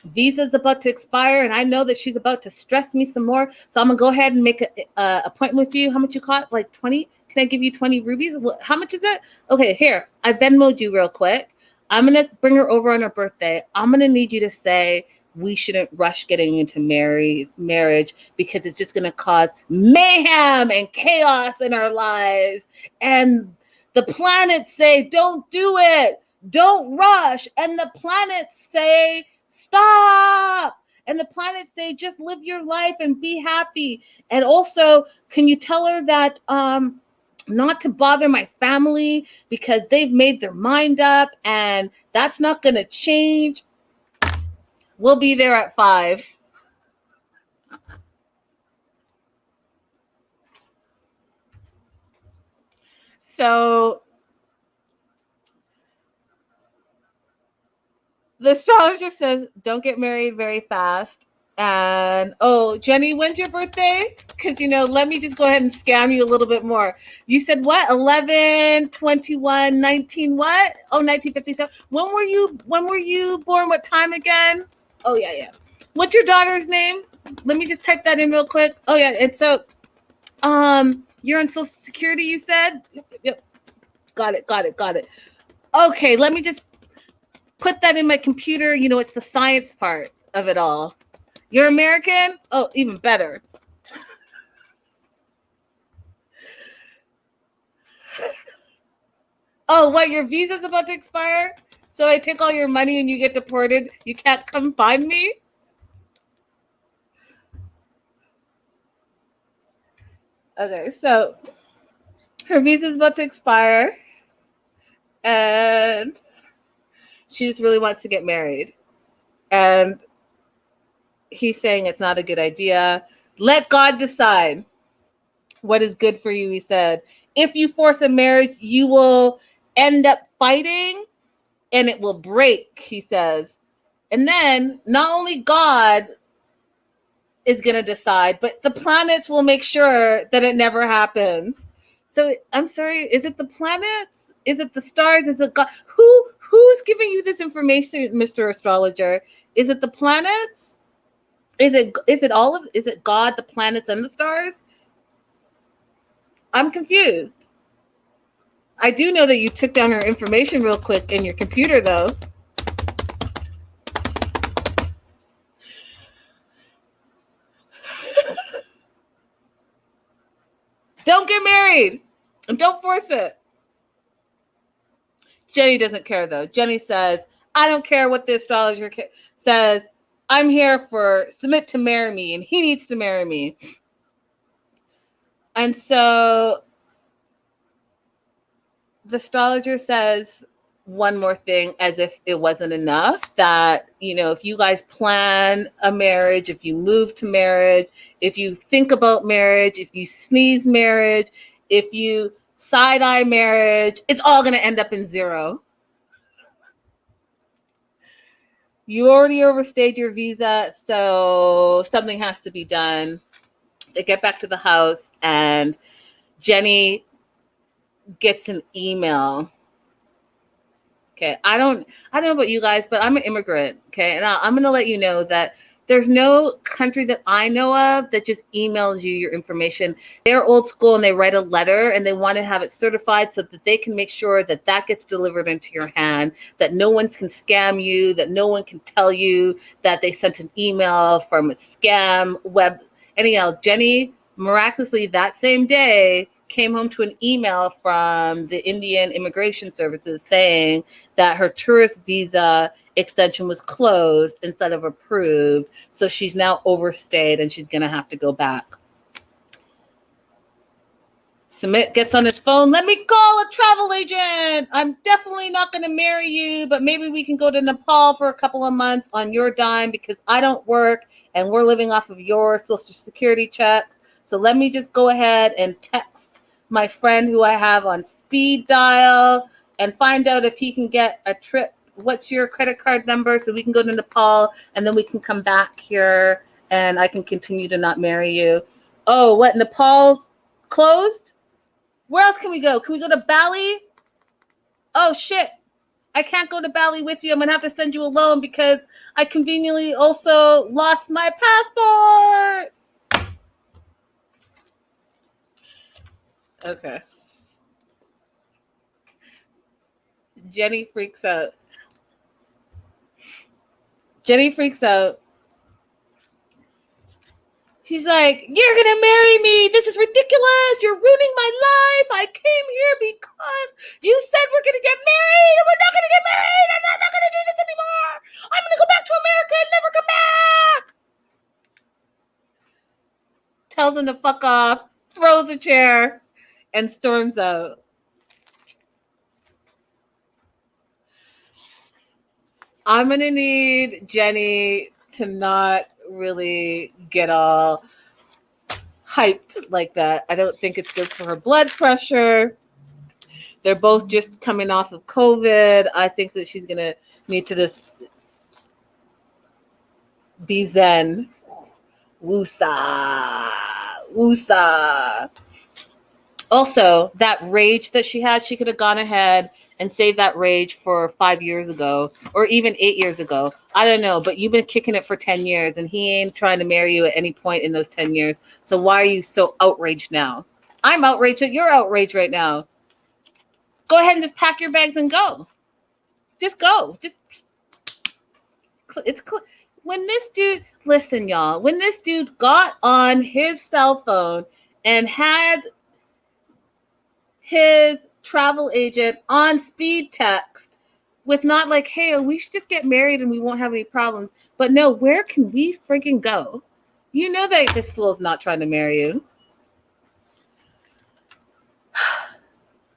visa's about to expire, and I know that she's about to stress me some more. So I'm going to go ahead and make an appointment with you. How much you cost? Like 20? Can I give you 20 rubies? How much is it? Okay, here. I Venmo'd you real quick. I'm going to bring her over on her birthday. I'm going to need you to say we shouldn't rush getting into marriage because it's just going to cause mayhem and chaos in our lives. And the planets say, don't do it. Don't rush. And the planets say, stop. And the planets say, just live your life and be happy. And also, can you tell her that not to bother my family because they've made their mind up and that's not going to change? We'll be there at 5. So the astrologer says, don't get married very fast. And, oh, Jenny, when's your birthday? Because, let me just go ahead and scam you a little bit more. You said what? 11, 21, 19 what? Oh, 1957. When were you born? What time again? Oh, yeah. What's your daughter's name? Let me just type that in real quick. Oh, yeah. And so, you're on Social Security, you said? Yep. Got it. Okay, let me just put that in my computer. It's the science part of it all. You're American? Oh, even better. Oh, what? Your visa's about to expire? So I take all your money and you get deported? You can't come find me? Okay, so her visa's about to expire and she just really wants to get married. And he's saying it's not a good idea. Let God decide what is good for you, he said. If you force a marriage, you will end up fighting and it will break, he says. And then not only God is going to decide, but the planets will make sure that it never happens. So I'm sorry, is it the planets? Is it the stars? Is it God? Who's giving you this information, Mr. Astrologer? Is it the planets? Is it God, the planets, and the stars? I'm confused. I do know that you took down her information real quick in your computer, though. Don't get married and don't force it. Jenny doesn't care, though. Jenny says, I don't care what the astrologer says. I'm here for Sumit to marry me, and he needs to marry me. And so the astrologer says one more thing as if it wasn't enough, that, if you guys plan a marriage, if you move to marriage, if you think about marriage, if you sneeze marriage, if you side-eye marriage, it's all going to end up in 0. You already overstayed your visa, so something has to be done. They get back to the house and Jenny gets an email. Okay, I don't know about you guys, but I'm an immigrant. Okay, and I'm going to let you know that there's no country that I know of that just emails you your information. They're old school and they write a letter and they want to have it certified so that they can make sure that that gets delivered into your hand, that no one can scam you, that no one can tell you that they sent an email from a scam web. Anyhow, Jenny miraculously that same day came home to an email from the Indian Immigration Services saying that her tourist visa extension was closed instead of approved. So she's now overstayed and she's going to have to go back. Sumit gets on his phone. Let me call a travel agent. I'm definitely not going to marry you, but maybe we can go to Nepal for a couple of months on your dime because I don't work and we're living off of your social security checks. So let me just go ahead and text my friend who I have on speed dial and find out if he can get a trip. What's your credit card number so we can go to Nepal and then we can come back here and I can continue to not marry you. Oh, what? Nepal's closed? Where else can we go? Can we go to Bali? Oh, shit. I can't go to Bali with you. I'm going to have to send you a loan because I conveniently also lost my passport. Okay. Jenny freaks out. He's like, you're going to marry me. This is ridiculous. You're ruining my life. I came here because you said we're going to get married and we're not going to get married and I'm not going to do this anymore. I'm going to go back to America and never come back. Tells him to fuck off, throws a chair, and storms out. I'm going to need Jenny to not really get all hyped like that. I don't think it's good for her blood pressure. They're both just coming off of COVID. I think that she's going to need to just be zen. Woosa. Also, that rage that she had, she could have gone ahead and saved that rage for 5 years ago or even 8 years ago. I don't know, but you've been kicking it for 10 years and he ain't trying to marry you at any point in those 10 years. So why are you so outraged now? I'm outraged that you're outraged right now. Go ahead and just pack your bags and go. Just go. When this dude, listen, y'all, when this dude got on his cell phone and had his travel agent on speed text with not like, hey, we should just get married and we won't have any problems. But no, where can we friggin' go? You know that this fool's not trying to marry you.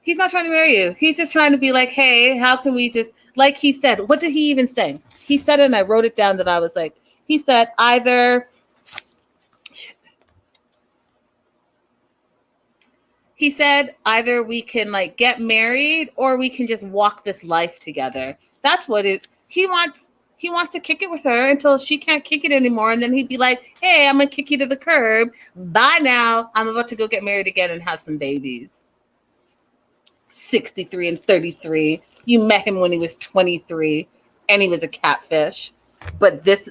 He's not trying to marry you. He's just trying to be like, hey, how can we just, like he said, what did he even say? He said it and I wrote it down that I was like, he said either we can like get married or we can just walk this life together. That's what he wants to kick it with her until she can't kick it anymore. And then he'd be like, hey, I'm going to kick you to the curb. Bye now. I'm about to go get married again and have some babies. 63 and 33. You met him when he was 23 and he was a catfish. But this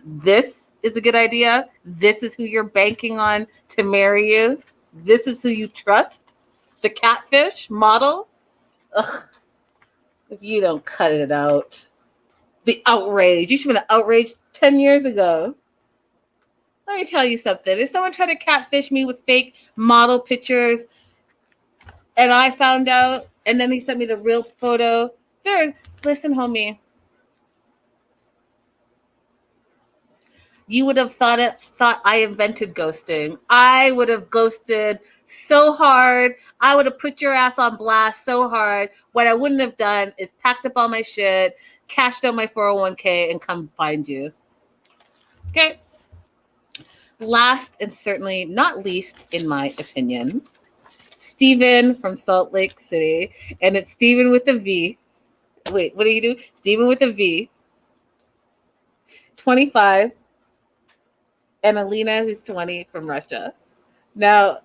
is a good idea. This is who you're banking on to marry you. This is who you trust. The catfish model. Ugh. If you don't cut it out. The outrage. You should have been outraged 10 years ago. Let me tell you something. If someone tried to catfish me with fake model pictures and I found out and then he sent me the real photo, listen, homie. You would have thought I invented ghosting. I would have ghosted so hard. I would have put your ass on blast so hard. What I wouldn't have done is packed up all my shit, cashed out my 401k, and come find you. Okay. Last and certainly not least, in my opinion, Steven from Salt Lake City. And it's Steven with a V. Wait, what do you do? Steven with a V. 25. And Alina, who's 20, from Russia. Now,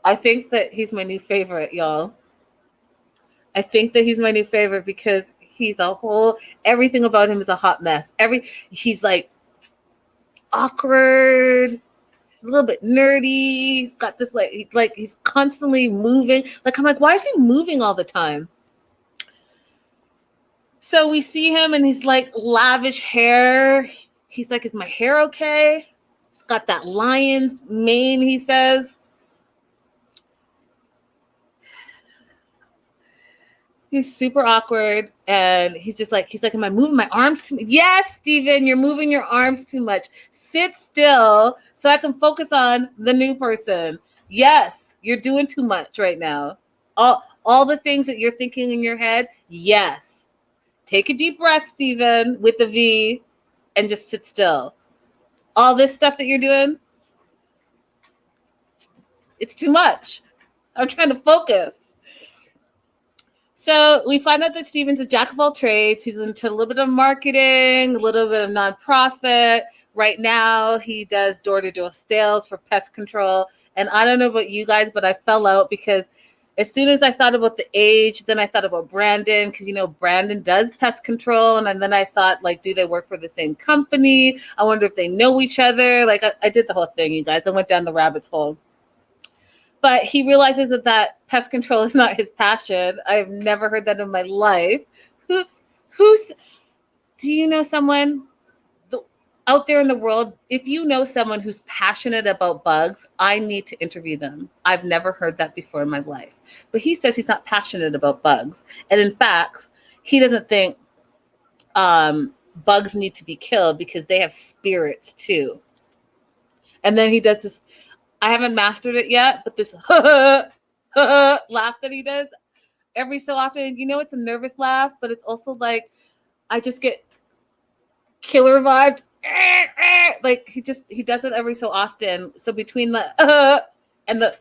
I think that he's my new favorite, y'all. I think that he's my new favorite because he's everything about him is a hot mess. He's like awkward, a little bit nerdy. He's got this like he's constantly moving. Like, I'm like, why is he moving all the time? So we see him and he's like lavish hair. He's like, is my hair okay? He's got that lion's mane, he says. He's super awkward. And he's like, am I moving my arms too much? Yes, Steven, you're moving your arms too much. sit still so I can focus on the new person. Yes, you're doing too much right now. All the things that you're thinking in your head, yes. Take a deep breath, Steven, with the V, and just sit still. All this stuff that you're doing, it's too much. I'm trying to focus. So we find out that Steven's a jack of all trades. He's into a little bit of marketing, a little bit of nonprofit. Right now, he does door-to-door sales for pest control. And I don't know about you guys, but I fell out because as soon as I thought about the age, then I thought about Brandon, because, you know, Brandon does pest control. And then I thought, like, do they work for the same company? I wonder if they know each other. Like, I did the whole thing, you guys. I went down the rabbit's hole. But he realizes that pest control is not his passion. I've never heard that in my life. Who's, do you know someone out there in the world? If you know someone who's passionate about bugs, I need to interview them. I've never heard that before in my life. But he says he's not passionate about bugs. And in fact, he doesn't think bugs need to be killed because they have spirits too. And then he does this, I haven't mastered it yet, but this laugh that he does every so often, you know, it's a nervous laugh, but it's also like, I just get killer vibes. Like he does it every so often. So between the and the,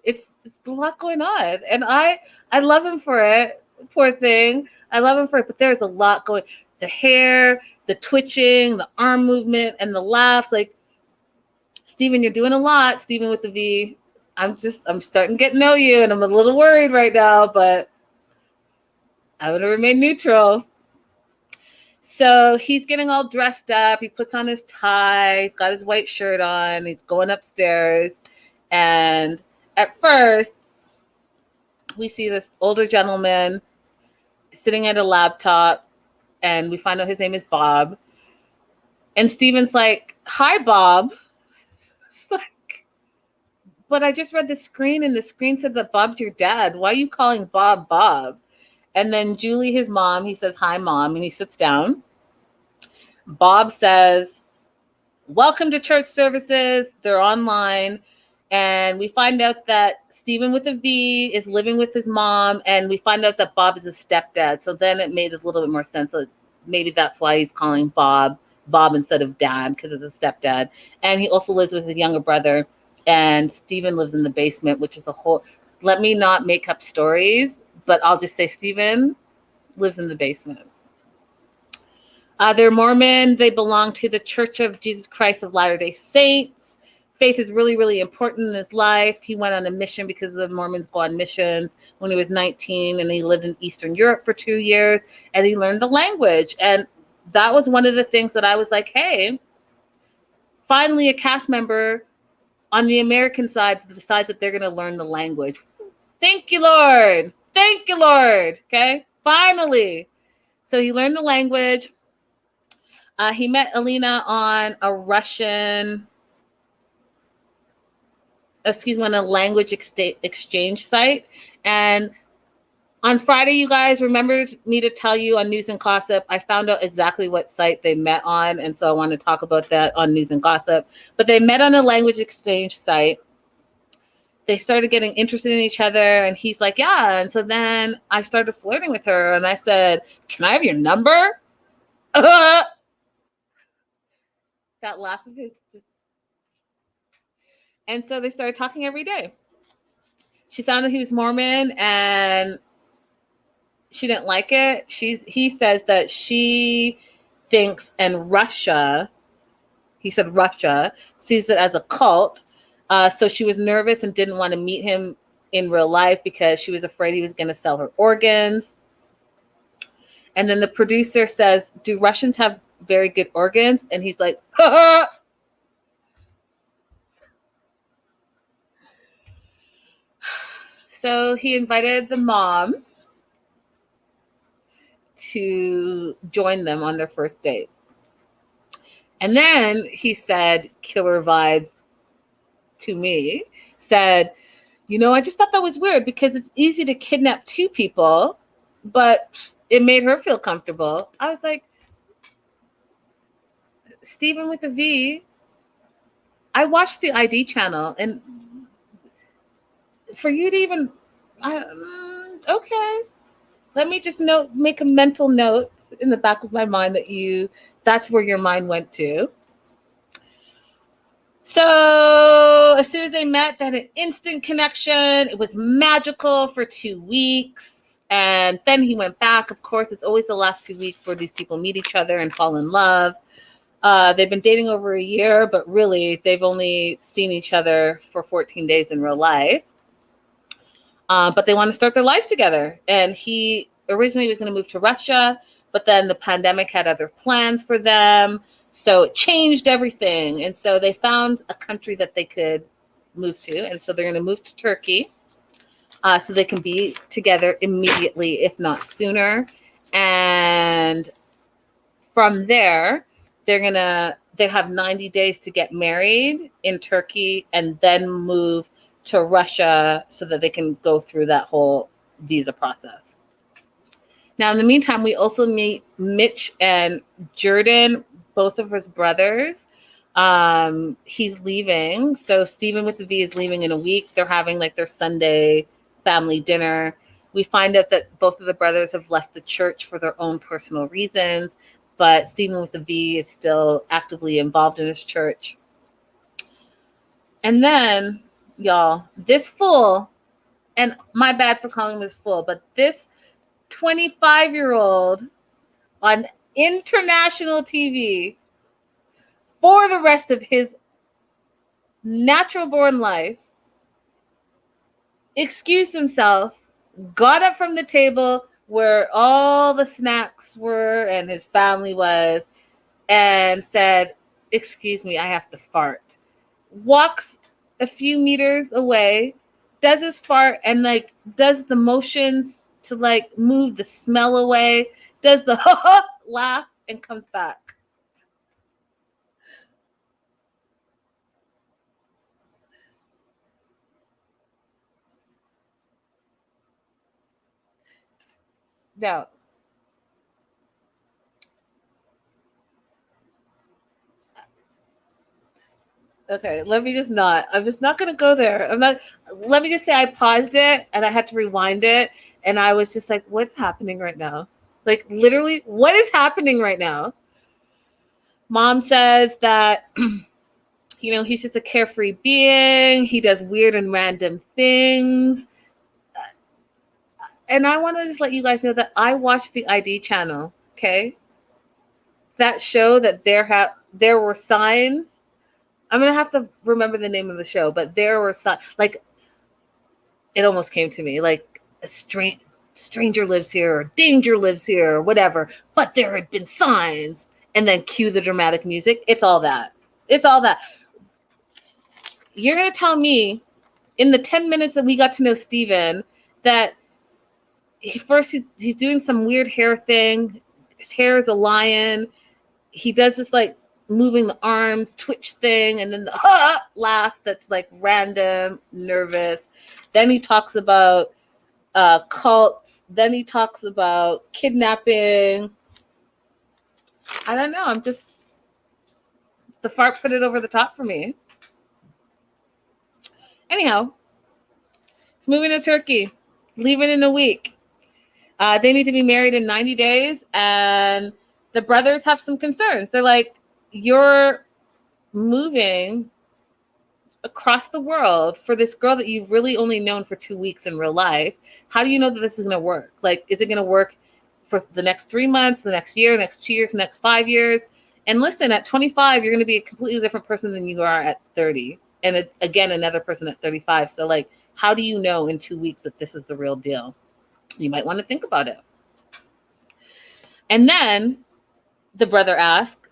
it's a lot going on, and I love him for it. Poor thing, I love him for it. But there's a lot going. The hair, the twitching, the arm movement, and the laughs. Like, Steven, you're doing a lot. Steven with the V. I'm starting to get to know you, and I'm a little worried right now, but I'm gonna remain neutral. So he's getting all dressed up. He puts on his tie. He's got his white shirt on. He's going upstairs. And at first, we see this older gentleman sitting at a laptop. And we find out his name is Bob. And Steven's like, "Hi, Bob." It's like, but I just read the screen, and the screen said that Bob's your dad. Why are you calling Bob Bob? And then Julie, his mom, he says, "Hi, Mom," and he sits down. Bob says, "Welcome to church services." They're online. And we find out that Steven with a V is living with his mom. And we find out that Bob is a stepdad. So then it made a little bit more sense. So maybe that's why he's calling Bob instead of dad, because it's a stepdad. And he also lives with his younger brother. And Steven lives in the basement, which is a whole, let me not make up stories, but I'll just say Steven lives in the basement. They're Mormon. They belong to the Church of Jesus Christ of Latter-day Saints. Faith is really, really important in his life. He went on a mission because the Mormons go on missions when he was 19, and he lived in Eastern Europe for 2 years, and he learned the language. And that was one of the things that I was like, hey, finally a cast member on the American side decides that they're going to learn the language. Thank you, Lord. Thank you, Lord. Okay, finally. So he learned the language. He met Alina on a language exchange site. And on Friday, you guys remembered me to tell you on News and Gossip, I found out exactly what site they met on. And so I want to talk about that on News and Gossip. But they met on a language exchange site. They started getting interested in each other, and he's like, yeah. And so then I started flirting with her, and I said, "Can I have your number?" That laugh of his. And so they started talking every day. She found out he was Mormon, and she didn't like it. He says that she thinks, and Russia, he said Russia, sees it as a cult. So she was nervous and didn't want to meet him in real life because she was afraid he was going to sell her organs. And then the producer says, "Do Russians have very good organs?" And he's like, ha. So he invited the mom to join them on their first date. And then he said, killer vibes to me, said, "You know, I just thought that was weird because it's easy to kidnap two people, but it made her feel comfortable." I was like, Stephen with a V, I watched the ID channel, and for you to even, okay, let me just make a mental note in the back of my mind that's where your mind went to. So as soon as they met, they had an instant connection. It was magical for 2 weeks. And then he went back. Of course, it's always the last 2 weeks where these people meet each other and fall in love. They've been dating over a year, but really they've only seen each other for 14 days in real life. But they want to start their lives together. And he originally was going to move to Russia, but then the pandemic had other plans for them. So it changed everything. And so they found a country that they could move to. And so they're going to move to Turkey so they can be together immediately, if not sooner. And from there, they have 90 days to get married in Turkey and then move to Russia so that they can go through that whole visa process. Now, in the meantime, we also meet Mitch and Jordan, both of his brothers. He's leaving. So Stephen with the V is leaving in a week. They're having like their Sunday family dinner. We find out that both of the brothers have left the church for their own personal reasons, but Stephen with the V is still actively involved in his church. And then, y'all, this fool, and my bad for calling him this fool, but this 25-year-old on international TV for the rest of his natural born life excused himself, got up from the table where all the snacks were and his family was, and said, "Excuse me, I have to fart." Walks a few meters away, does his fart, and like does the motions to like move the smell away, does the laugh, and comes back. Now, okay, let me just not. I'm just not going to go there. Let me just say I paused it and I had to rewind it. And I was just like, what's happening right now? Like, literally, what is happening right now? Mom says that, he's just a carefree being. He does weird and random things. And I want to just let you guys know that I watched the ID channel, okay? That show that there were signs. I'm going to have to remember the name of the show, but there were signs. Like, it almost came to me, like a stranger lives here, or danger lives here, or whatever. But there had been signs. And then cue the dramatic music. It's all that. It's all that. You're going to tell me in the 10 minutes that we got to know Steven that he's doing some weird hair thing. His hair is a lion. He does this like moving the arms, twitch thing, and then the laugh that's like random, nervous. Then he talks about cults. Then he talks about kidnapping. I don't know. The fart put it over the top for me. Anyhow, he's moving to Turkey, leaving in a week. They need to be married in 90 days, and the brothers have some concerns. They're like, you're moving across the world for this girl that you've really only known for 2 weeks in real life. How do you know that this is going to work? Like, is it going to work for the next 3 months, the next year, the next 2 years, the next 5 years? And listen, at 25, you're going to be a completely different person than you are at 30. And again, another person at 35. So like, how do you know in 2 weeks that this is the real deal? You might want to think about it. And then the brother asked,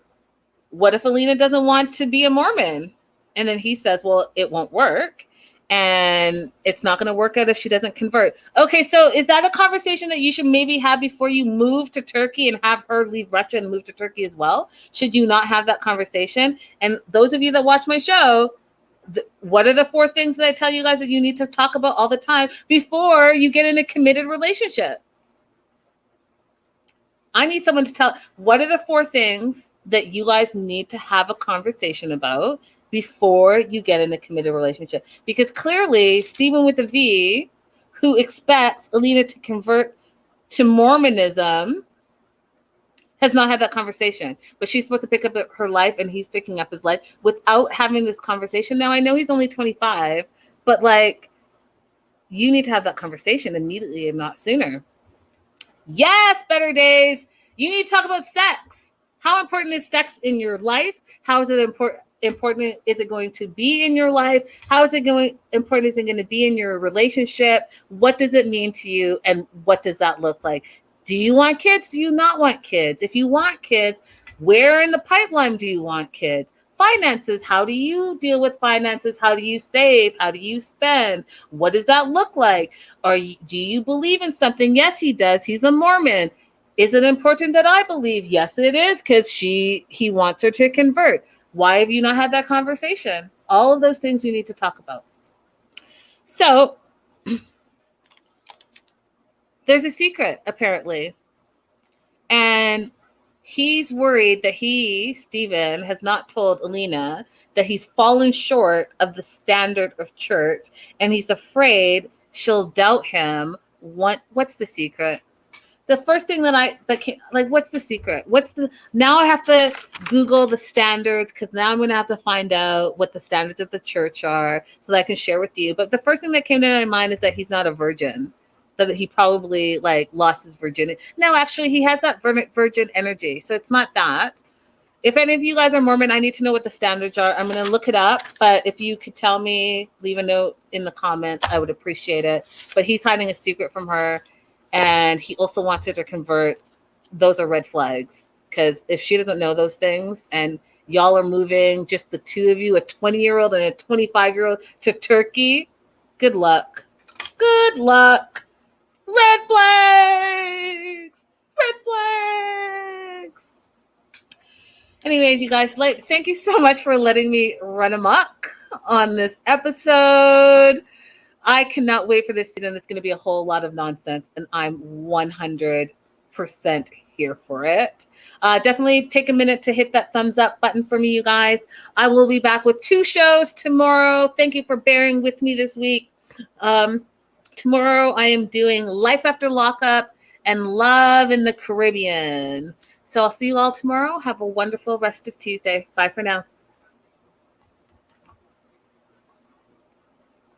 what if Alina doesn't want to be a Mormon? And then he says, well, it won't work. And it's not going to work out if she doesn't convert. Okay, so is that a conversation that you should maybe have before you move to Turkey and have her leave Russia and move to Turkey as well? Should you not have that conversation? And those of you that watch my show, what are the 4 things that I tell you guys that you need to talk about all the time before you get in a committed relationship? I need someone to tell, what are the 4 things that you guys need to have a conversation about before you get in a committed relationship. Because clearly, Stephen with a V, who expects Alina to convert to Mormonism, has not had that conversation. But she's supposed to pick up her life, and he's picking up his life without having this conversation. Now, I know he's only 25, but like, you need to have that conversation immediately and not sooner. Yes, better days. You need to talk about sex. How important is sex in your life? How is it important is it going to be in your life? How is it important is it going to be in your relationship? What does it mean to you, and what does that look like? Do you want kids? Do you not want kids? If you want kids, where in the pipeline do you want kids? Finances, how do you deal with finances? How do you save? How do you spend? What does that look like? Do you believe in something? Yes, he does. He's a Mormon. Is it important that I believe? Yes, it is, because he wants her to convert. Why have you not had that conversation? All of those things you need to talk about. So there's a secret, apparently. And he's worried that Stephen, has not told Alina that he's fallen short of the standard of church, and he's afraid she'll doubt him. What's the secret? The first thing what's the secret? Now I have to Google the standards, because now I'm going to have to find out what the standards of the church are so that I can share with you. But the first thing that came to my mind is that he's not a virgin, that he probably lost his virginity. No, actually, he has that virgin energy. So it's not that. If any of you guys are Mormon, I need to know what the standards are. I'm going to look it up. But if you could tell me, leave a note in the comments, I would appreciate it. But he's hiding a secret from her. And he also wants her to convert. Those are red flags. Because if she doesn't know those things, and y'all are moving, just the two of you, a 20-year-old and a 25-year-old, to Turkey, good luck. Good luck. Red flags. Red flags. Anyways, you guys, thank you so much for letting me run amok on this episode. I cannot wait for this season. It's going to be a whole lot of nonsense, and I'm 100% here for it. Definitely take a minute to hit that thumbs up button for me, you guys. I will be back with 2 shows tomorrow. Thank you for bearing with me this week. Tomorrow I am doing Life After Lockup and Love in the Caribbean. So I'll see you all tomorrow. Have a wonderful rest of Tuesday. Bye for now.